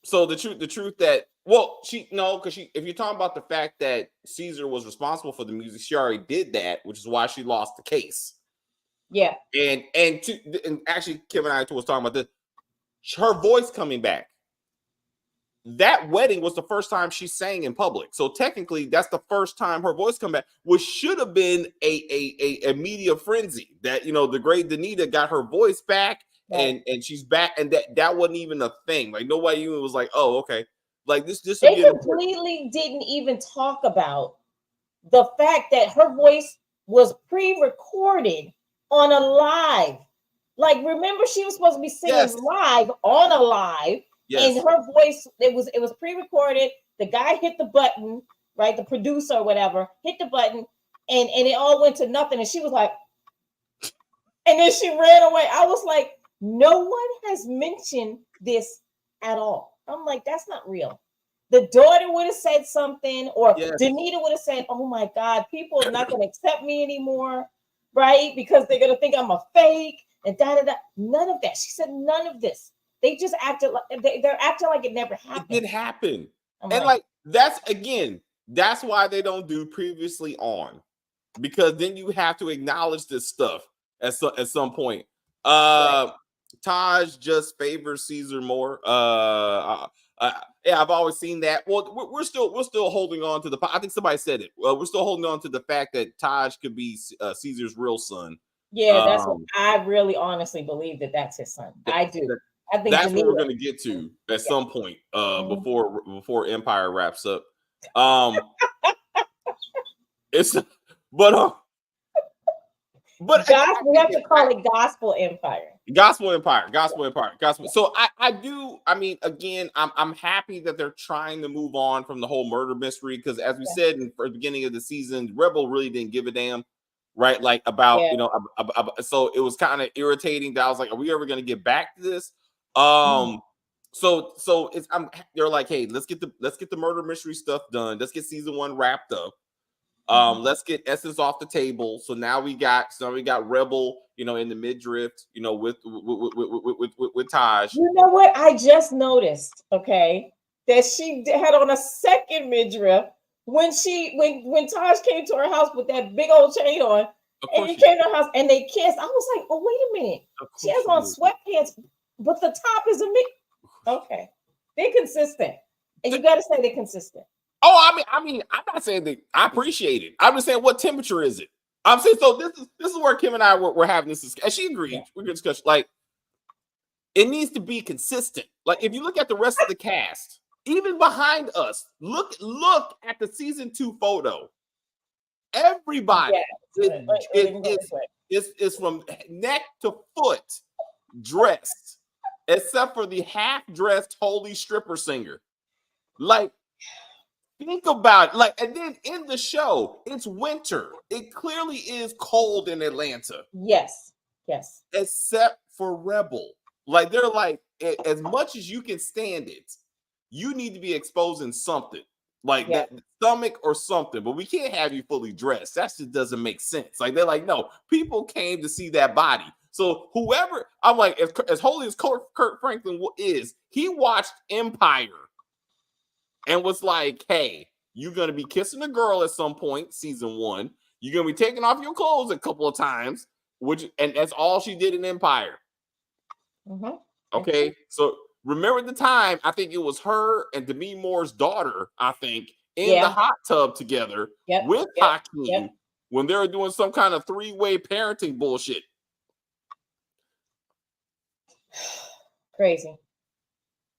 so the truth that because if you're talking about the fact that Caesar was responsible for the music, she already did that, which is why she lost the case. Yeah. And actually Kim and I was talking about this. Her voice coming back. That wedding was the first time she sang in public. So technically, that's the first time her voice come back, which should have been a media frenzy. That the great Danita got her voice back, right. and she's back, and that wasn't even a thing. Like nobody even was like, oh, okay. Like this they completely didn't even talk about the fact that her voice was pre-recorded on a live. Like, remember, she was supposed to be singing live on a live. Yes. And her voice, it was pre-recorded. The guy hit the button, right? The producer or whatever hit the button, and it all went to nothing. And she was like, and then she ran away. I was like, no one has mentioned this at all. I'm like, that's not real. The daughter would have said something, or Danita would have said, oh my God, people are not going to accept me anymore, right? Because they're going to think I'm a fake and da-da-da. None of that. She said none of this. They just acted like they're acting like it never happened. It did happen. And that's why they don't do previously on, because then you have to acknowledge this stuff at some point. Right. Taj just favors Caesar more. I've always seen that. Well, we're still holding on to I think somebody said it. We're still holding on to the fact that Taj could be Caesar's real son. Yeah, that's what I really honestly believe that's his son. I do. I think that's what we're going to get to at some point before Empire wraps up. But we have to call it Gospel Empire. Gospel Empire. So I do. I mean, again, I'm happy that they're trying to move on from the whole murder mystery, because as we said in the beginning of the season, Rebel really didn't give a damn, right? Like about so it was kind of irritating that I was like, are we ever going to get back to this? So it's they're like, hey, let's get the murder mystery stuff done. Let's get season 1 wrapped up. Let's get Essence off the table. So now we got Rebel, in the midriff, with Taj. You know what? I just noticed, that she had on a second midriff when Taj came to her house with that big old chain on, and he came to her house and they kissed. I was like, oh, wait a minute. She has on sweatpants, but the top is a mid. Okay, they're consistent, and you got to say they're consistent. Oh, I mean, I'm not saying that I appreciate it. I'm just saying, what temperature is it? I'm saying, so this is where Kim and I were having this discussion. And she agreed. Yeah. We're going to discuss, like, it needs to be consistent. Like, if you look at the rest of the cast, even behind us, look at the season 2 photo. Everybody is from neck to foot dressed, except for the half-dressed holy stripper singer. Like, think about it. Like, and then in the show, it's winter. It clearly is cold in Atlanta. Yes. Except for Rebel. Like, they're like, as much as you can stand it, you need to be exposing something. Like that stomach or something. But we can't have you fully dressed. That just doesn't make sense. Like, they're like, no, people came to see that body. So whoever, I'm like, as holy as Kurt Franklin is, he watched Empire and was like, hey, you're going to be kissing a girl at some point, season 1. You're going to be taking off your clothes a couple of times, and that's all she did in Empire. Mm-hmm. Okay, so remember the time, I think it was her and Demi Moore's daughter, I think, in the hot tub together with Hakeem when they were doing some kind of three-way parenting bullshit. Crazy.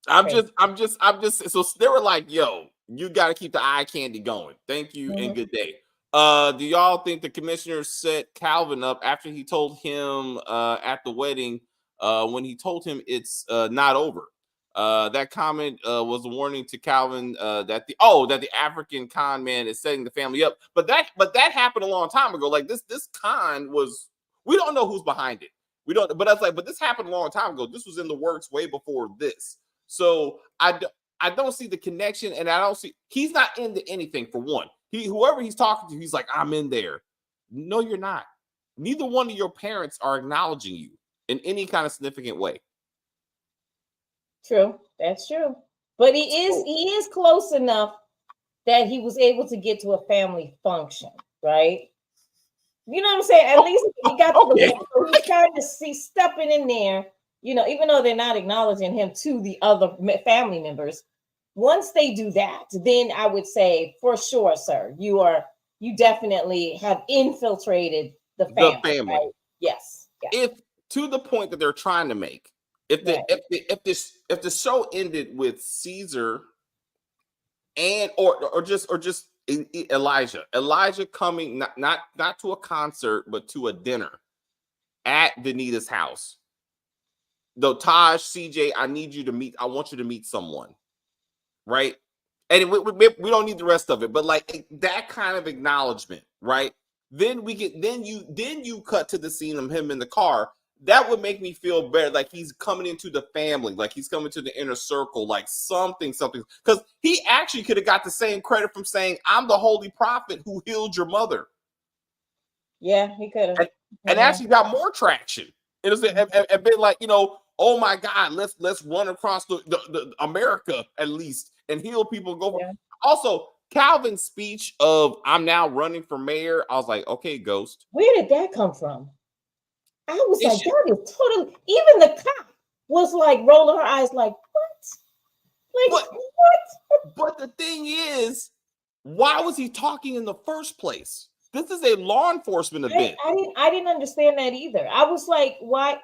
I'm just so they were like, yo, you got to keep the eye candy going. Thank you and good day. Do y'all think the commissioner set Calvin up after he told him at the wedding when he told him it's not over? That comment was a warning to Calvin that the African con man is setting the family up. But that happened a long time ago. Like this con was, we don't know who's behind it. We don't, but I was like, but this happened a long time ago. This was in the works way before this. So I don't see the connection, and I don't see, he's not into anything for one. Whoever he's talking to, he's like, I'm in there. No, you're not. Neither one of your parents are acknowledging you in any kind of significant way. True, that's true. But he is close enough that he was able to get to a family function, right? You know what I'm saying? At least he got to the point. He's kind of stepping in there, you know, even though they're not acknowledging him to the other family members. Once they do that, then I would say for sure, sir, you definitely have infiltrated the family. Right? Yes. If to the point that they're trying to make, if the show ended with Caesar and or just Elijah coming not to a concert but to a dinner at Danita's house. Though Taj, CJ, I want you to meet someone. Right. And we don't need the rest of it, but like that kind of acknowledgement, right? Then you cut to the scene of him in the car. That would make me feel better, like he's coming into the family, like he's coming to the inner circle, like something. Because he actually could have got the same credit from saying, I'm the holy prophet who healed your mother. Yeah, he could have. And actually got more traction. It was a bit like, you know, oh my God, let's run across the America at least and heal people. Also, Calvin's speech of I'm now running for mayor. I was like, okay, Ghost. Where did that come from? I was like, that is totally. Even the cop was like rolling her eyes, like what? Like what? But the thing is, why was he talking in the first place? This is a law enforcement event. I didn't understand that either. I was like, why?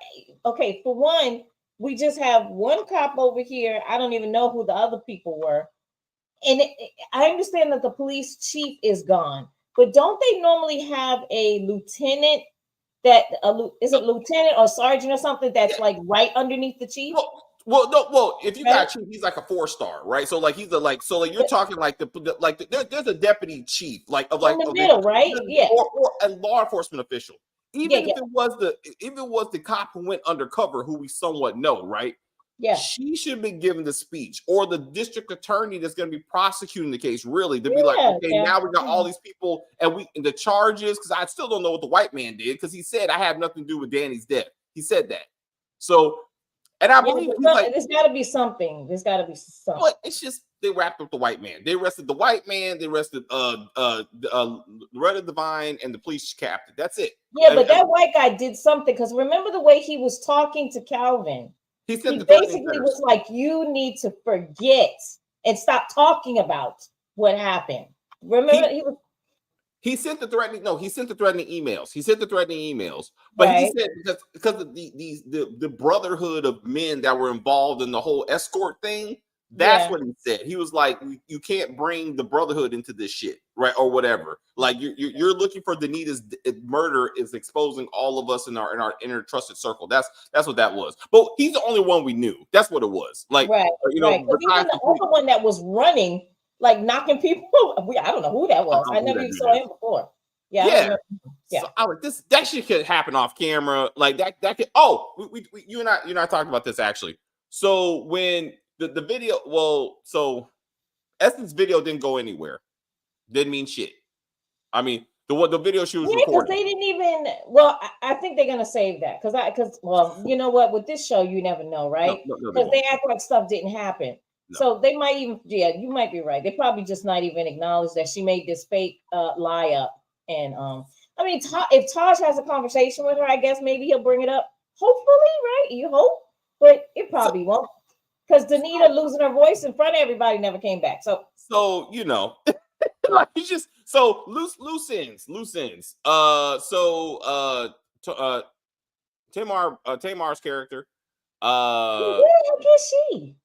Okay, for one, we just have one cop over here. I don't even know who the other people were. And I understand that the police chief is gone, but don't they normally have a lieutenant is it lieutenant or sergeant or something that's like right underneath the chief? Well, if you got chief, he's like a 4-star, right? So like you're talking like there's a deputy chief in the middle, right? Yeah, or a law enforcement official. Even if it was the cop who went undercover, who we somewhat know, right? Yeah, she should have been given the speech, or the district attorney that's going to be prosecuting the case, really, to be like, okay, now we got all these people and the charges, because I still don't know what the white man did, because he said I have nothing to do with Danny's death. He said that. So, and I believe there's got to be something. There's got to be something. But it's just they wrapped up the white man. They arrested the white man. They arrested Loretta Devine and the police captain. That's it. Yeah, but that white guy did something, because remember the way he was talking to Calvin. He basically was like, you need to forget and stop talking about what happened. Remember, he sent the threatening emails. He sent the threatening emails, but he said because of the brotherhood of men that were involved in the whole escort thing. That's what he said. He was like, you can't bring the brotherhood into this shit, right? Or whatever. Like you're looking for Danita's murder is exposing all of us in our inner trusted circle. That's what that was. But he's the only one we knew. That's what it was. Like, you know, even the other one that was running, like knocking people. I don't know who that was. I never even saw him before. Yeah. So I like this. That shit could happen off camera. Like that could. Oh, you and I talked about this actually. So when the video, so Essence video didn't go anywhere. Didn't mean shit. I mean, the video she was recording. They didn't even. Well, I think they're gonna save that because you know what? With this show, you never know, right? Because they act like stuff didn't happen. No. So they might even. Yeah, you might be right. They probably just not even acknowledge that she made this fake lie up. And I mean, if Taj has a conversation with her, I guess maybe he'll bring it up. Hopefully, right? You hope. but it probably won't. Because Danita losing her voice in front of everybody never came back. So you know, like it's just so loose ends. Tamar's character. Where the heck is she?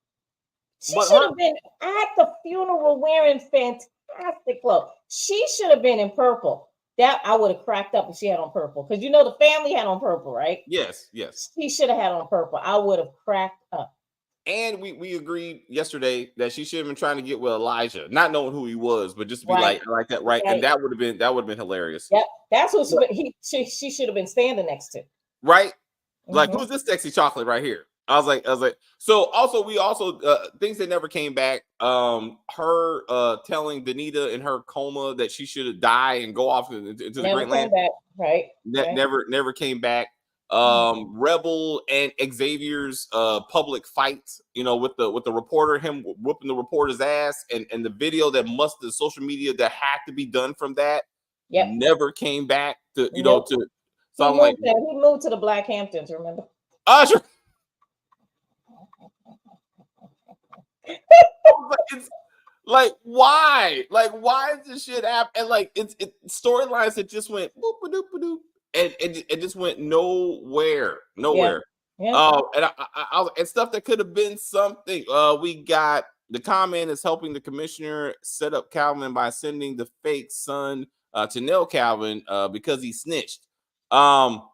She should have been at the funeral wearing fantastic clothes. She should have been in purple. That I would have cracked up if she had on purple. Because you know the family had on purple, right? Yes. She should have had on purple. I would have cracked up. And we agreed yesterday that she should have been trying to get with Elijah, not knowing who he was, but just to be like that, right? And that would have been hilarious. Yep, that's what she should have been standing next to. Right? Like, who's this sexy chocolate right here? I was like, so also we things that never came back. Her telling Danita in her coma that she should die and go off into the Great Land. Back, right? Never came back. Rebel and Xavier's public fight, you know, with the reporter, him whooping the reporter's ass, and the video the social media that had to be done from that. Never came back to to. So he moved to the Black Hamptons. Remember? Sure. It's like why is this shit happen? And like it's storylines that just went boop doop doop, and it just went nowhere. Yeah. And stuff that could have been something. We got the comment is helping the commissioner set up Calvin by sending the fake son to nail Calvin because he snitched. All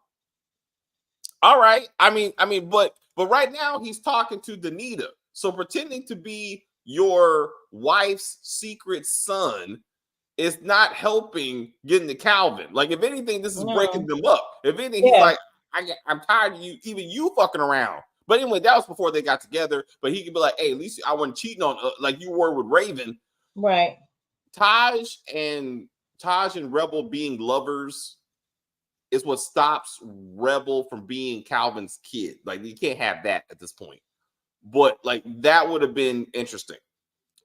right. I mean, but right now he's talking to Danita. So pretending to be your wife's secret son is not helping getting to Calvin. Like, if anything, this is breaking them up. If anything, he's like, I'm tired of you, even you fucking around. But anyway, that was before they got together. But he could be like, hey, at least I wasn't cheating on like you were with Raven. Right. Taj and Rebel being lovers is what stops Rebel from being Calvin's kid. Like, you can't have that at this point. But like that would have been interesting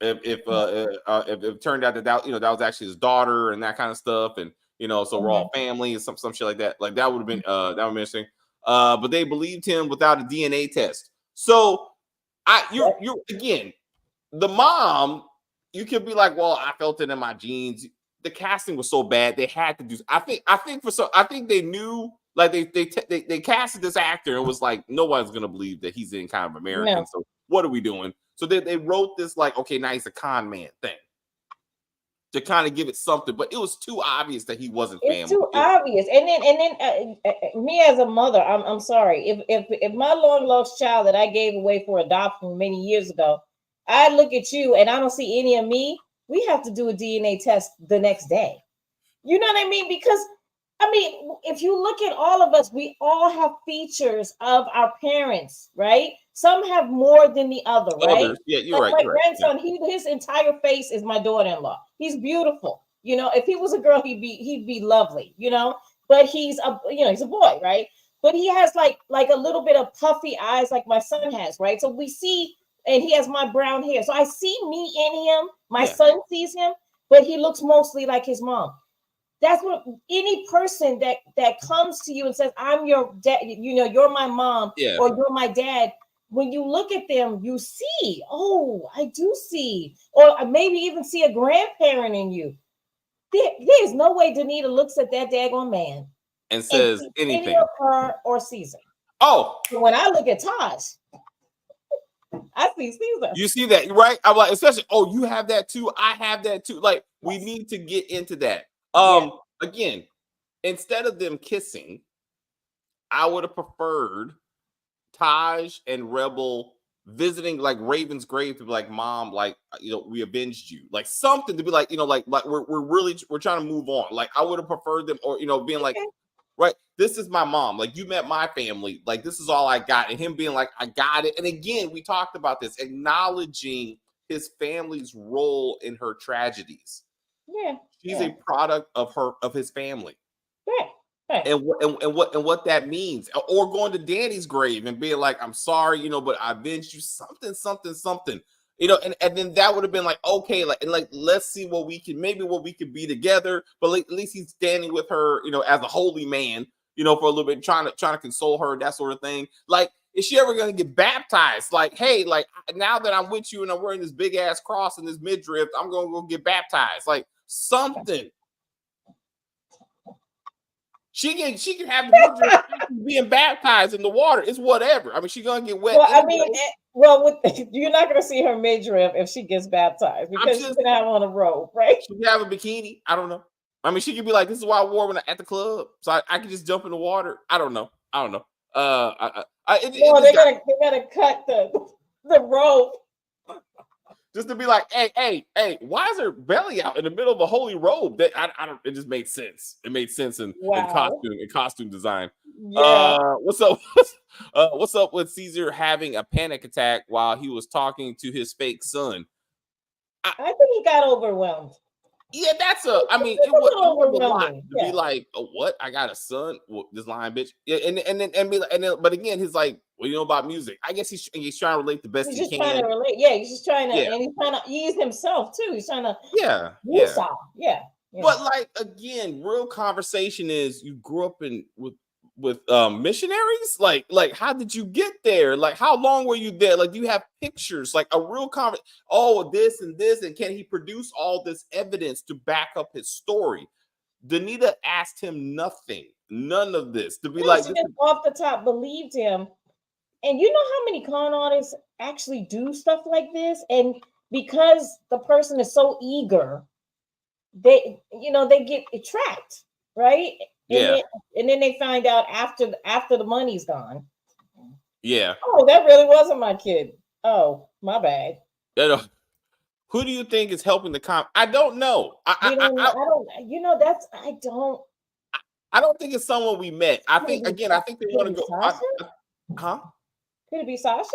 if it turned out that that was actually his daughter and that kind of stuff, and so we're all family and some shit like that. Like that would have been interesting. But they believed him without a DNA test. So you're again, the mom, you could be like, well, I felt it in my genes. The casting was so bad they had to do. I think they knew. Like they casted this actor and was like, no one's gonna believe that he's in kind of American. No. So what are we doing? So they wrote this like, okay, now he's a con man thing to kind of give it something, but it was too obvious that he wasn't family. It's too obvious. And then me as a mother, I'm sorry if my long lost child that I gave away for adoption many years ago, I look at you and I don't see any of me. We have to do a DNA test the next day. You know what I mean? Because if you look at all of us, we all have features of our parents, right? Some have more than the other, right? Others. Yeah, you're right. My grandson, his entire face is my daughter-in-law. He's beautiful. If he was a girl, he'd be lovely, But he's a boy, right? But he has like a little bit of puffy eyes, like my son has, right? So we see, and he has my brown hair. So I see me in him. My son sees him, but he looks mostly like his mom. That's what any person that comes to you and says, I'm your dad, you're my mom, or you're my dad. When you look at them, you see, oh, I do see, or maybe even see a grandparent in you. There's no way Danita looks at that daggone man and says anything any of her or Caesar. Oh, so when I look at Taj, I see Caesar. You see that, right? I'm like, especially, oh, you have that too. I have that too. Like, we need to get into that. Again, instead of them kissing, I would have preferred Taj and Rebel visiting like Raven's grave to be like, Mom, like, we avenged you, like something to be like, like we're trying to move on. Like, I would have preferred them, or being like, right, this is my mom, like, you met my family, like, this is all I got, and him being like, I got it. And again, we talked about this, acknowledging his family's role in her tragedies. She's a product of his family. Right. And what that means, or going to Danny's grave and being like, I'm sorry, but I avenged you, something, and then that would have been like, okay, like let's see what we can be together. But at least he's standing with her, as a holy man, for a little bit, trying to console her, that sort of thing. Like, is she ever gonna get baptized? Like, hey, like now that I'm with you and I'm wearing this big ass cross and this midriff, I'm gonna go get baptized. Like something. She can have the midriff being baptized in the water. It's whatever. I mean, she's gonna get wet. Well, I anyway. mean, you're not gonna see her midriff if she gets baptized because she's gonna have on a robe, right? She can have a bikini. I don't know. I mean, she could be like, "This is why I wore when at the club, so I can just jump in the water." I don't know. They're gonna cut the rope just to be like, hey, why is her belly out in the middle of a holy robe? That I don't. It just made sense. It made sense in costume design. Yeah. What's up? What's up with Caesar having a panic attack while he was talking to his fake son? I think he got overwhelmed. Yeah, that's it was a lot to be like, oh, what? I got a son. Well, this lying bitch. Yeah, but again, he's like, what do you know about music? I guess he's trying to relate the best he can. He's just trying to relate. Yeah, he's just trying to, and he's trying to ease himself too. He's trying to, yeah. But like again, real conversation is you grew up with missionaries. Like how did you get there? Like how long were you there? Like do you have pictures? Like a real this and this, and can he produce all this evidence to back up his story? Danita asked him nothing, none of this to be like she just off the top believed him. And you know how many con artists actually do stuff like this, and because the person is so eager, they get trapped, right? And then they find out after the money's gone. Yeah. Oh, that really wasn't my kid. Oh, my bad. Who do you think is helping the I don't know. I don't think it's someone we met. I think they want to go. Could it be Sasha?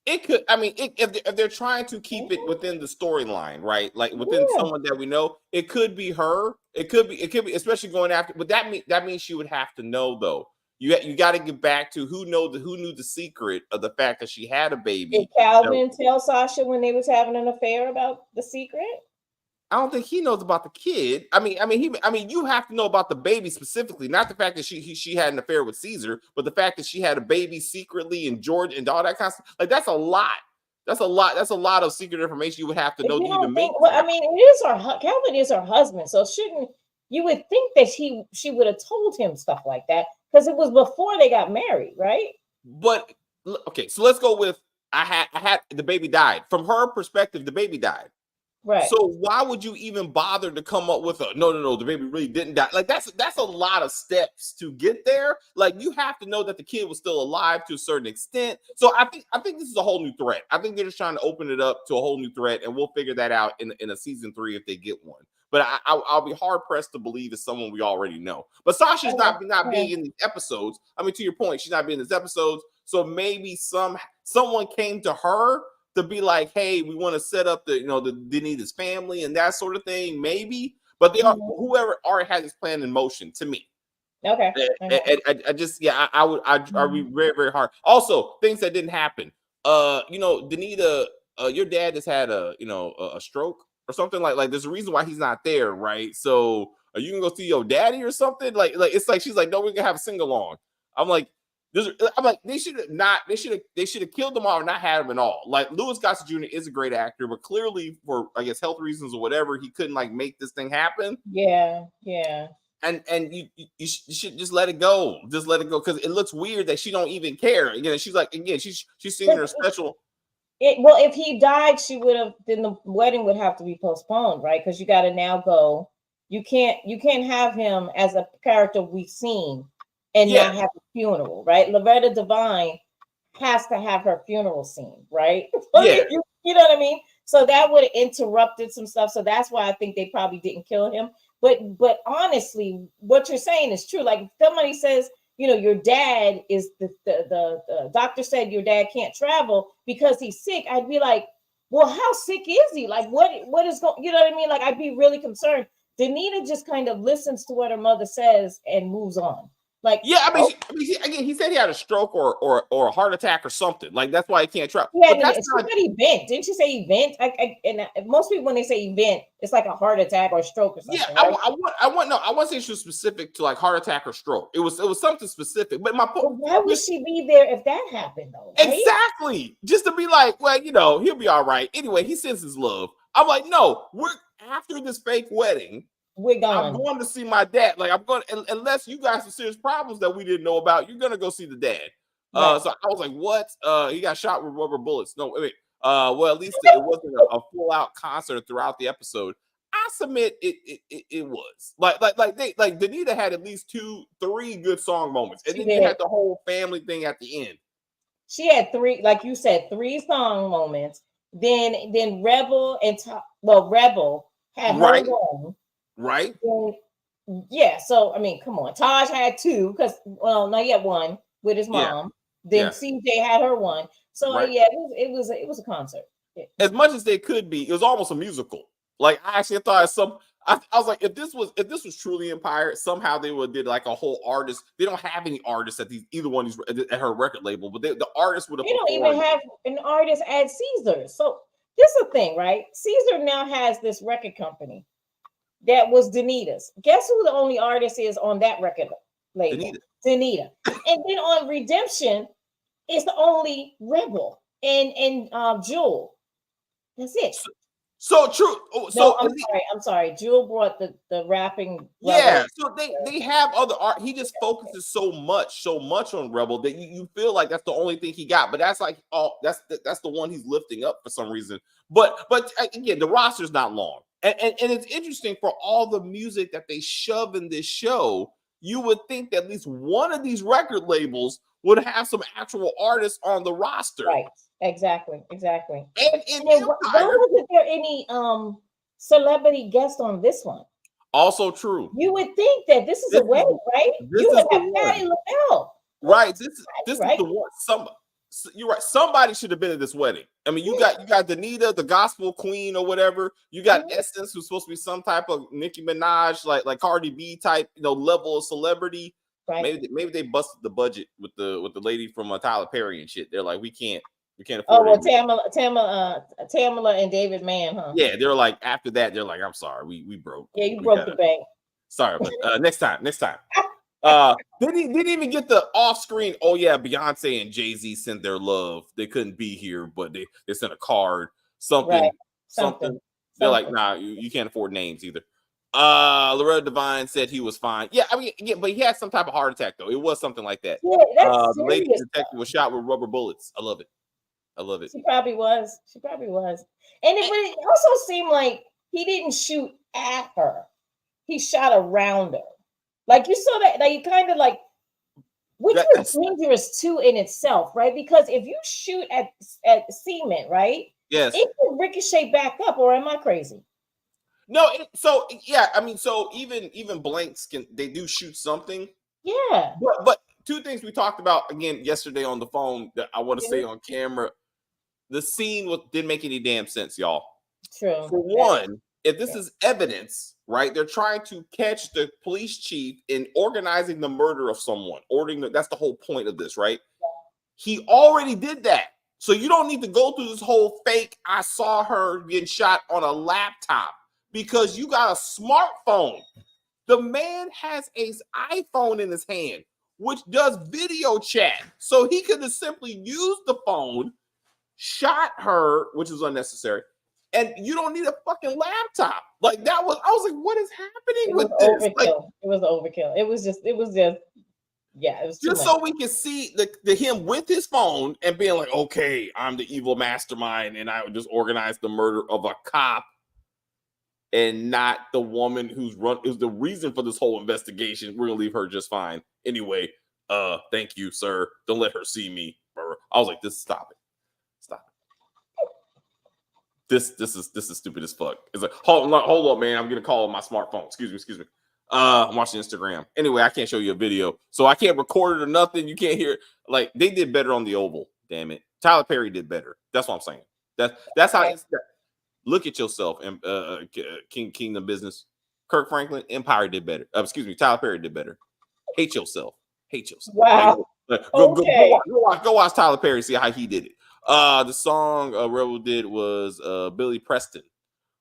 It could. I mean, if they're trying to keep it within the storyline, right? Like within someone that we know, it could be her. It could be, especially going after. But that means she would have to know, though. You got to get back to who knew the secret of the fact that she had a baby. Did Calvin tell Sasha when they was having an affair about the secret? I don't think he knows about the kid. I mean, you have to know about the baby specifically, not the fact that she had an affair with Caesar, but the fact that she had a baby secretly in Georgia and all that kind of stuff. Like that's a lot. That's a lot of secret information you would have to know to even make. Well, I mean, Calvin is her husband, so you would think that she would have told him stuff like that because it was before they got married, right? But okay, so let's go with I had the baby died. From her perspective, the baby died. Right. So why would you even bother to come up with no, the baby really didn't die? Like that's a lot of steps to get there. Like you have to know that the kid was still alive to a certain extent. So I think this is a whole new threat. I think they're just trying to open it up to a whole new threat, and we'll figure that out in a season 3 if they get one. But I'll be hard pressed to believe it's someone we already know. But Sasha's not being in these episodes. I mean, to your point, she's not being in these episodes. So maybe someone came to her to be like, hey, we want to set up the Danita's family and that sort of thing, maybe. But whoever already has this plan in motion to me. Okay. I'd be very, very hard. Also, things that didn't happen. Danita, your dad has had a stroke or something like there's a reason why he's not there, right? So are you gonna go see your daddy or something? Like it's like she's like, no, we're gonna have a sing along. I'm like, they should have killed them all or not had him at all. Like Louis Gossett Jr. is a great actor, but clearly for I guess health reasons or whatever, he couldn't like make this thing happen. Yeah. And you should just let it go. Just let it go because it looks weird that she don't even care. Again, she's like she's singing her special. If he died, then the wedding would have to be postponed, right? Because you got to now go. You can't have him as a character we've seen and not have a funeral, right? Loretta Devine has to have her funeral scene, right? Yeah. You know what I mean? So that would have interrupted some stuff. So that's why I think they probably didn't kill him. But honestly, what you're saying is true. Like if somebody says, your dad is the doctor said your dad can't travel because he's sick, I'd be like, well, how sick is he? Like what is going, you know what I mean? Like I'd be really concerned. Danita just kind of listens to what her mother says and moves on. Like, yeah, again, he said he had a stroke or a heart attack or something. Like that's why he can't travel. yeah, But that's she not. said event. Didn't she say event? And most people when they say event, it's like a heart attack or stroke or something. Yeah, right? I want to say she was specific to like heart attack or stroke. It was something specific. But my point. Why would she be there if that happened though? Right? Exactly. Just to be like, well, he'll be all right. Anyway, he sends his love. I'm like, no, we're after this fake wedding. We're I'm gone. going to see my dad. Like, I'm going unless you guys have serious problems that we didn't know about, you're gonna go see the dad. Right. So I was like, what? He got shot with rubber bullets. No, wait. Well, at least it wasn't a full out concert throughout the episode. I submit it was like Danita had at least 2-3 good song moments, and then you had the whole family thing at the end. She had 3, like you said, 3 song moments. Then Rebel and Rebel had her one. Right. Then, yeah. So I mean, come on. Taj had 2 because no, he had 1 with his mom. Then CJ had her 1. So yeah, it was a concert. As much as they could be, it was almost a musical. Like I actually thought I was like, if this was truly Empire, somehow they would have did like a whole artist. They don't have any artists at either one of these at her record label, but the artist would have. They don't even have an artist at Caesar. So this is the thing, right? Caesar now has this record company that was Danita's. Guess who the only artist is on that record label? Danita. And then on Redemption, it's the only Rebel and Jewel. That's it. So true. So no, I'm sorry. Jewel brought the rapping. Yeah, so they have other art. He just focuses so much on Rebel that you feel like that's the only thing he got. But that's like that's the one he's lifting up for some reason. But again, the roster's not long, and it's interesting for all the music that they shove in this show. You would think that at least one of these record labels would have some actual artists on the roster. Right. Exactly. And Empire, wasn't there any celebrity guest on this one? Also true. You would think that this is a wedding, right? You would have Patti LaBelle. Right. This is the one. You're right. Somebody should have been at this wedding. I mean, you got Danita, the gospel queen or whatever. You got Essence, who's supposed to be some type of Nicki Minaj, like Cardi B type, level of celebrity. Right. Maybe they busted the budget with the lady from Tyler Perry and shit. They're like, we can't afford. Oh well, Tamala and David Mann, huh? Yeah, they're like after that, they're like, I'm sorry, we broke. Yeah, you broke the bank. Sorry, but next time. Didn't even get the off-screen. Oh yeah, Beyonce and Jay-Z sent their love. They couldn't be here, but they sent a card. Something. They're like, nah, you can't afford names either. Loretta Devine said he was fine. Yeah, I mean, again, but he had some type of heart attack though. It was something like that. Yeah, that's the lady detective was shot with rubber bullets. I love it. She probably was. And it also seemed like he didn't shoot at her. He shot around her. Like you saw that, like kind of like, which was dangerous too in itself, right? Because if you shoot at cement, right? Yes. It can ricochet back up, or am I crazy? No, so even blanks they do shoot something. Yeah. But 2 things we talked about again yesterday on the phone that I want to say on camera. The scene didn't make any damn sense, y'all. True. For one, if this is evidence, right? They're trying to catch the police chief in organizing the murder of someone. That's the whole point of this, right? He already did that. So you don't need to go through this whole fake, I saw her getting shot on a laptop. Because you got a smartphone. The man has an iPhone in his hand, which does video chat. So he could have simply used the phone, shot her, which is unnecessary, and you don't need a fucking laptop. Like I was like, what is happening with this? Like, it was overkill. It was just yeah, it was just so we can see the him with his phone and being like, okay, I'm the evil mastermind, and I would just organize the murder of a cop. And not the woman who's the reason for this whole investigation. We're gonna leave her just fine. Anyway, thank you, sir. Don't let her see me. I was like, stop it. This is stupid as fuck. It's like, hold up, man. I'm gonna call on my smartphone. Excuse me. I'm watching Instagram. Anyway, I can't show you a video, so I can't record it or nothing. You can't hear it. Like they did better on the Oval. Damn it, Tyler Perry did better. That's what I'm saying. That's how it's. Look at yourself, Kingdom Business. Kirk Franklin, Empire did better. Tyler Perry did better. Hate yourself. Hate yourself. Wow. Go watch Tyler Perry. See how he did it. The song Rebel did was Billy Preston.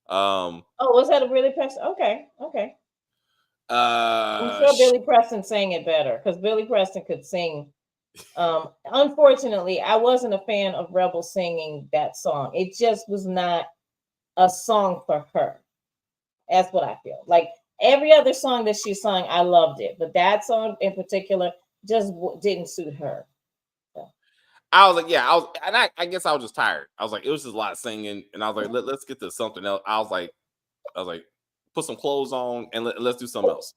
Was that a Billy Preston? Okay. I'm sure Billy Preston sang it better because Billy Preston could sing. Unfortunately, I wasn't a fan of Rebel singing that song. It just was not a song for her. That's what I feel. Like every other song that she sung, I loved it, but that song in particular just didn't suit her. So. I was like, I guess I was just tired. I was like, it was just a lot of singing, and I was like, let's get to something else. I was like, put some clothes on and let's do something else.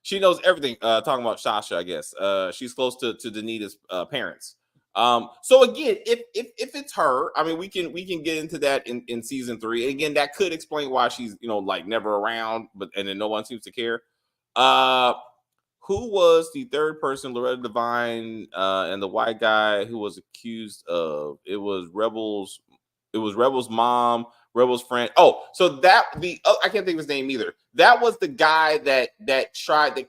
She knows everything. Talking about Sasha, I guess. She's close to Danita's parents. So again, if it's her, I mean, we can get into that in season 3. And again, that could explain why she's like never around, and then no one seems to care. Who was the third person? Loretta Devine and the white guy who was accused of it was Rebel's. It was Rebel's mom, Rebel's friend. Oh, so I can't think of his name either. That was the guy that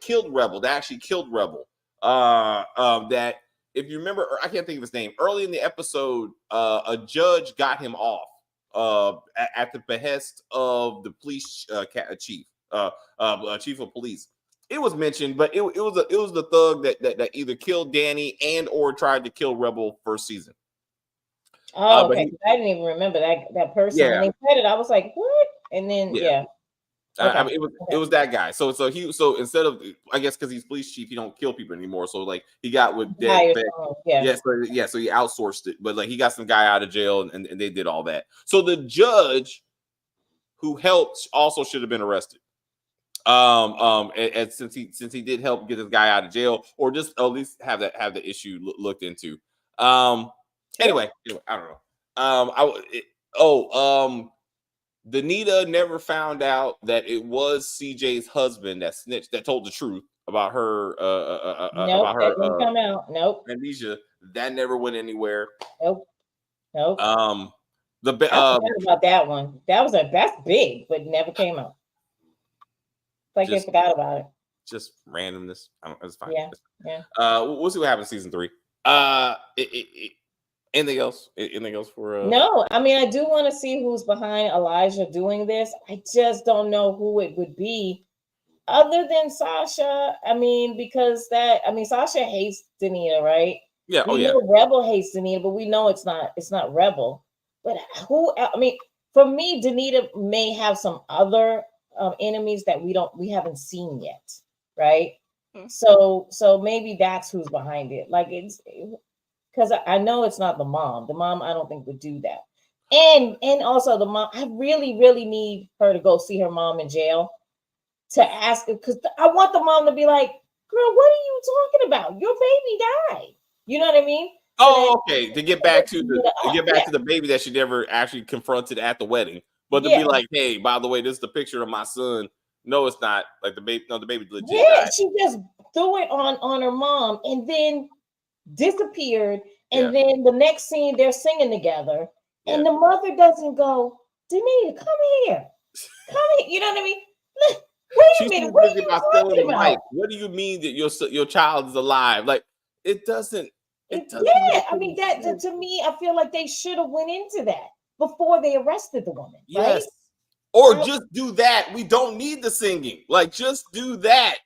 killed Rebel. That actually killed Rebel. That if you remember, I can't think of his name. Early in the episode, a judge got him off at the behest of the police chief, chief of police. It was mentioned, but it was the thug that either killed Danny and or tried to kill Rebel first season. Oh, okay. I didn't even remember that person. Yeah. When they said it, I was like, "What?" And then, yeah. Okay. I mean, it was that guy. So instead of, I guess because he's police chief, he don't kill people anymore. So like he got with so he outsourced it. But like he got some guy out of jail, and they did all that. So the judge who helped also should have been arrested. And since he did help get this guy out of jail, or just at least have the issue looked into. Anyway, I don't know. Danita never found out that it was CJ's husband that snitched, that told the truth about her. About her. That didn't come out. Nope. Amnesia. That never went anywhere. Nope. I forgot about that one. That's big, but never came out. Like they forgot about it. Just randomness. It's fine. Yeah. We'll see what happens in season 3. Anything else? Anything else for? No, I mean, I do want to see who's behind Elijah doing this. I just don't know who it would be, other than Sasha. I mean, because Sasha hates Danita, right? Yeah. We know Rebel hates Danita, but we know it's not Rebel. But who? I mean, for me, Danita may have some other enemies that we haven't seen yet, right? So maybe that's who's behind it. Like it's. Because I know it's not the mom. The mom, I don't think would do that. And also the mom, I really, really need her to go see her mom in jail to ask her, because I want the mom to be like, girl, what are you talking about? Your baby died. You know what I mean? Okay. To get back to the baby that she never actually confronted at the wedding, but to be like, hey, by the way, this is the picture of my son. No, it's not. Like the baby legit died. She just threw it on her mom and then disappeared, and then the next scene they're singing together, and the mother doesn't go, Danita, come here. You know what I mean? Wait a minute. What are you talking about? What do you mean that your child is alive? Like it doesn't. I mean that to me, I feel like they should have went into that before they arrested the woman. Yes. Right? Or just do that. We don't need the singing. Like just do that.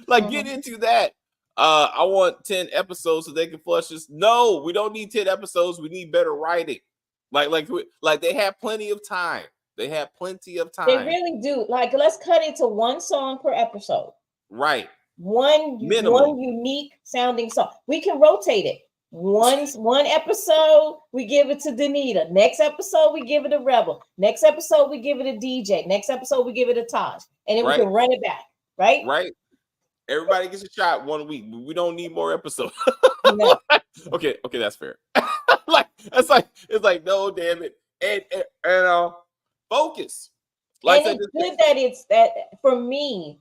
Like get into that. I want 10 episodes so they can flush this. No, we don't need 10 episodes. We need better writing. Like they have plenty of time. They really do. Like, let's cut it to one song per episode. Right. One unique sounding song. We can rotate it. One episode, we give it to Danita. Next episode, we give it to Rebel. Next episode, we give it to DJ. Next episode, we give it to Taj. And then we can run it back. Right? Right. Everybody gets a shot 1 week. We don't need more episodes. No. Okay, that's fair. It's like no, damn it, and focus. Like and it's good that for me.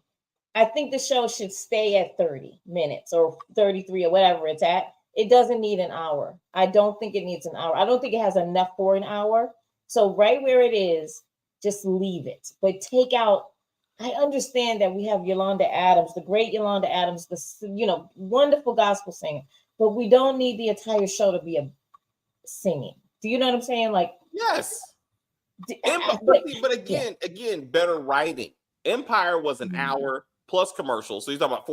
I think the show should stay at 30 minutes or 33 or whatever it's at. It doesn't need an hour. I don't think it needs an hour. I don't think it has enough for an hour. So right where it is, just leave it. But take out. I understand that we have Yolanda Adams, the great Yolanda Adams, the wonderful gospel singer, but we don't need the entire show to be a singing. Do you know what I'm saying? Like, yes. but But again, better writing. Empire was an hour plus commercial, so he's talking about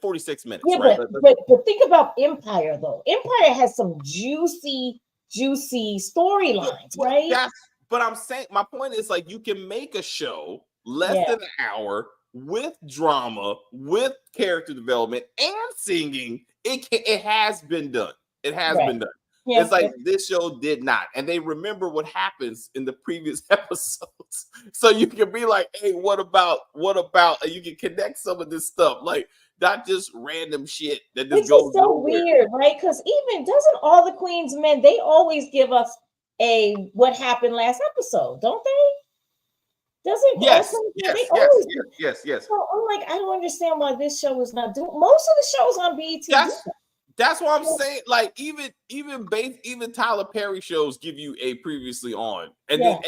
46 minutes, yeah, right? But think about Empire though. Empire has some juicy storylines, right? But I'm saying my point is like you can make a show less than an hour with drama, with character development and singing. It has been done. It has been done. Yeah, it's like this show did not, and they remember what happens in the previous episodes, so you can be like, "Hey, what about?" And you can connect some of this stuff, like not just random shit that just goes. Which is so weird, right? Because even doesn't All the Queen's Men, they always give us a what happened last episode, don't they? Doesn't yes. So I'm like, I don't understand why this show is not doing. Most of the shows on BET. That's what I'm saying. Like even Tyler Perry shows give you a previously on, and then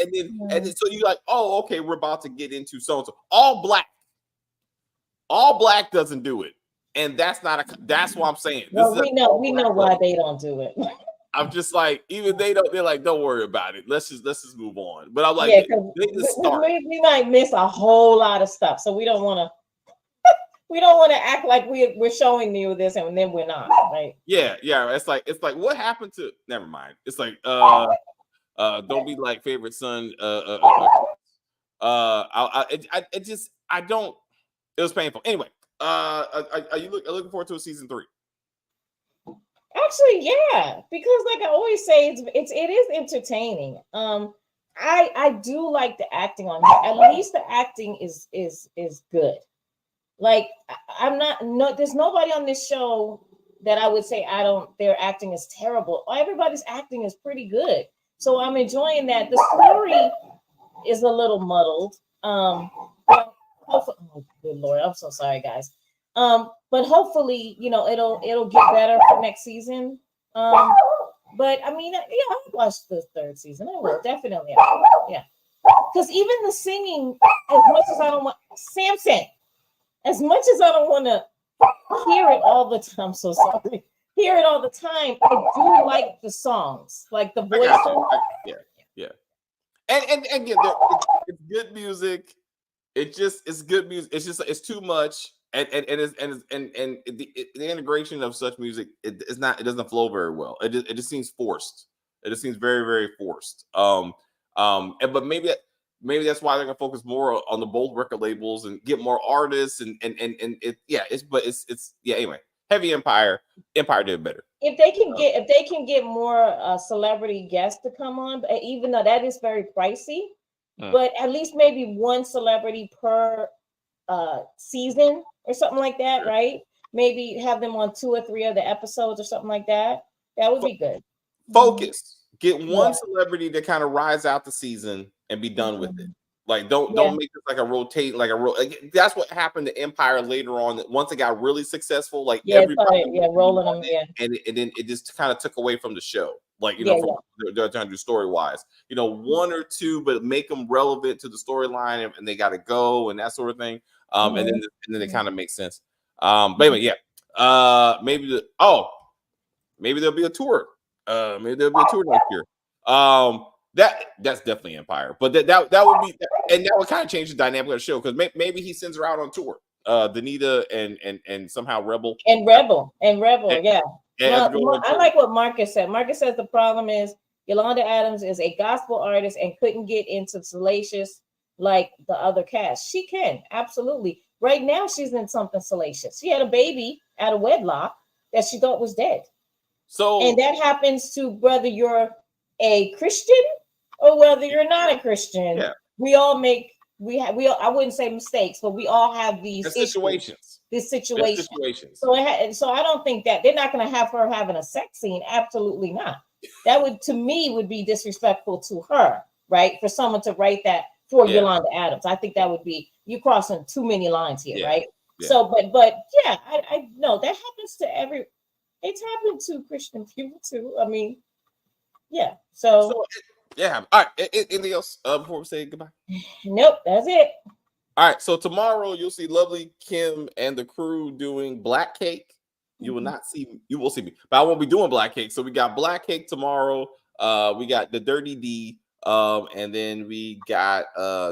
so you like, oh, okay, we're about to get into so and so. All black doesn't do it, and that's what I'm saying. Well, we know why they don't do it. I'm just like, even they don't. They're like, don't worry about it. Let's just move on. But I'm like, they just start. We might miss a whole lot of stuff, so we don't want to. We don't want to act like we're showing you this and then we're not, right? Yeah. It's like what happened to? Never mind. It's like don't be like favorite son. I don't. It was painful. Anyway, are you looking forward to a season 3? Actually, yeah, because like I always say, it is entertaining. I do like the acting on here. At least the acting is good. Like there's nobody on this show that I would say their acting is terrible. Everybody's acting is pretty good. So I'm enjoying that. The story is a little muddled. But hopefully, oh good Lord, I'm so sorry, guys. But hopefully, it'll get better for next season. But I mean, yeah, I'll watch the 3rd season. I will definitely. Yeah. Because even the singing, as much as I don't want Samson. As much as I don't want to hear it all the time, I'm so sorry. Hear it all the time. I do like the songs, like the voice. Yeah. And again, it's good music. It's good music. It's just it's too much, and the integration of such music it doesn't flow very well. It just seems forced. It just seems very, very forced. But maybe that's why they're gonna focus more on the bold record labels and get more artists and anyway. Heavy Empire did better. If they can get more celebrity guests to come on, even though that is very pricey, but at least maybe one celebrity per season or something like that, right? Maybe have them on 2 or 3 of the episodes or something like that. That would be good. Focus. Get one celebrity to kind of rise out the season and be done with it. Like don't make this like a rotate, that's what happened to Empire later on. Once it got really successful, like everybody rolling them, and then it just kind of took away from the show. Like from they're trying to do story wise, 1 or 2, but make them relevant to the storyline, and they got to go and that sort of thing. And then it kind of makes sense. But anyway, maybe there'll be a tour. Maybe there'll be a tour next year. That's definitely Empire, but that would be, and that would kind of change the dynamic of the show because maybe he sends her out on tour, Danita and somehow Rebel, yeah. I like what Marcus said. Marcus says the problem is Yolanda Adams is a gospel artist and couldn't get into salacious like the other cast. She can absolutely. Right now, she's in something salacious. She had a baby out of wedlock that she thought was dead. And that happens to whether you're a Christian or whether you're not a Christian. Yeah. We all make I wouldn't say mistakes, but we all have these situations. So I don't think that they're not going to have her having a sex scene. Absolutely not. That would be disrespectful to her, right? For someone to write that for Yolanda Adams. I think that would be you crossing too many lines here, right? Yeah. So, but yeah, I know that happens to it's happened to Christian people too. I mean, yeah. So yeah. All right. Anything else before we say goodbye? Nope. That's it. All right, so tomorrow you'll see lovely Kim and the crew doing Black Cake. You will not see me. You will see me, but I won't be doing Black Cake. So we got Black Cake tomorrow. We got the Dirty D, and then we got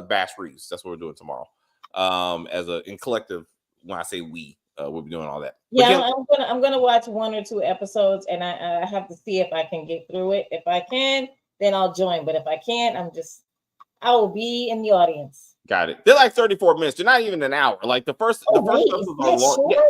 Bash Reeves. That's what we're doing tomorrow. As a in collective, when I say we, we'll be doing all that. Yeah, I'm gonna watch 1 or 2 episodes, and I have to see if I can get through it. If I can, then I'll join. But if I can't, I will be in the audience. Got it. They're like 34 minutes. They're not even an hour. Like the first episodes are long. Yeah,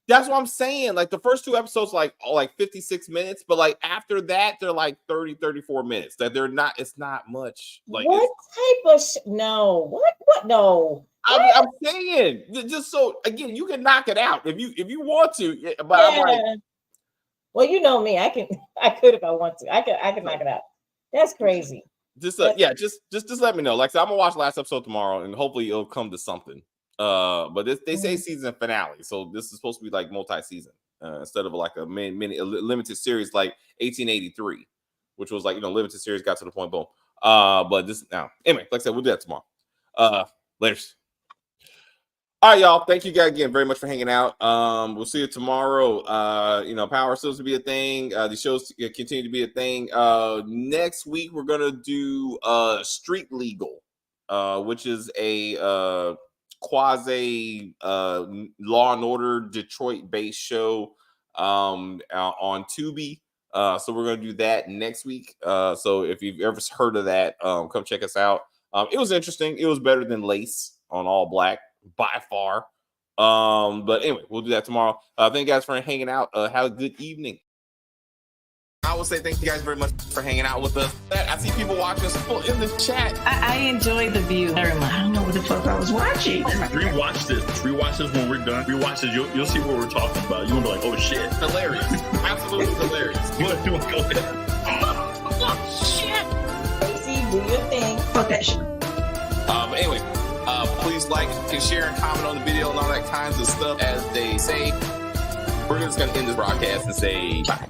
that's what I'm saying. Like the first 2 episodes, like 56 minutes, but like after that, they're like 34 minutes. That they're not. It's not much. Like what type of no? What no? I'm saying just so again, you can knock it out if you want to. But yeah. I'm like, well, you know me. I could if I want to. I could knock it out. That's crazy. Just let me know. Like, so I'm gonna watch the last episode tomorrow, and hopefully it'll come to something. But they say season finale, so this is supposed to be like multi-season instead of like a limited series like 1883, which was like limited series got to the point, boom. But this now anyway, like I said, we'll do that tomorrow. Later. All right, y'all. Thank you guys again very much for hanging out. We'll see you tomorrow. Power still to be a thing. The shows continue to be a thing. Next week we're gonna do Street Legal, which is a quasi Law and Order Detroit based show on Tubi. So we're gonna do that next week. So if you've ever heard of that, come check us out. It was interesting. It was better than Lace on All Black by far. But anyway, we'll do that tomorrow. Thank you guys for hanging out. Have a good evening. I will say thank you guys very much for hanging out with us. I see people watching us in the chat. I enjoyed the view very much. I don't know what the fuck I was watching. Rewatch this. Rewatch this when we're done. Rewatch this. You'll see what we're talking about. You'll be like, oh shit. Hilarious. Absolutely hilarious. You want to go ahead? Oh shit. Stacey, do your thing. Fuck that shit. But anyway, please like and share and comment on the video and all that kinds of stuff. As they say, we're just going to end this broadcast and say bye.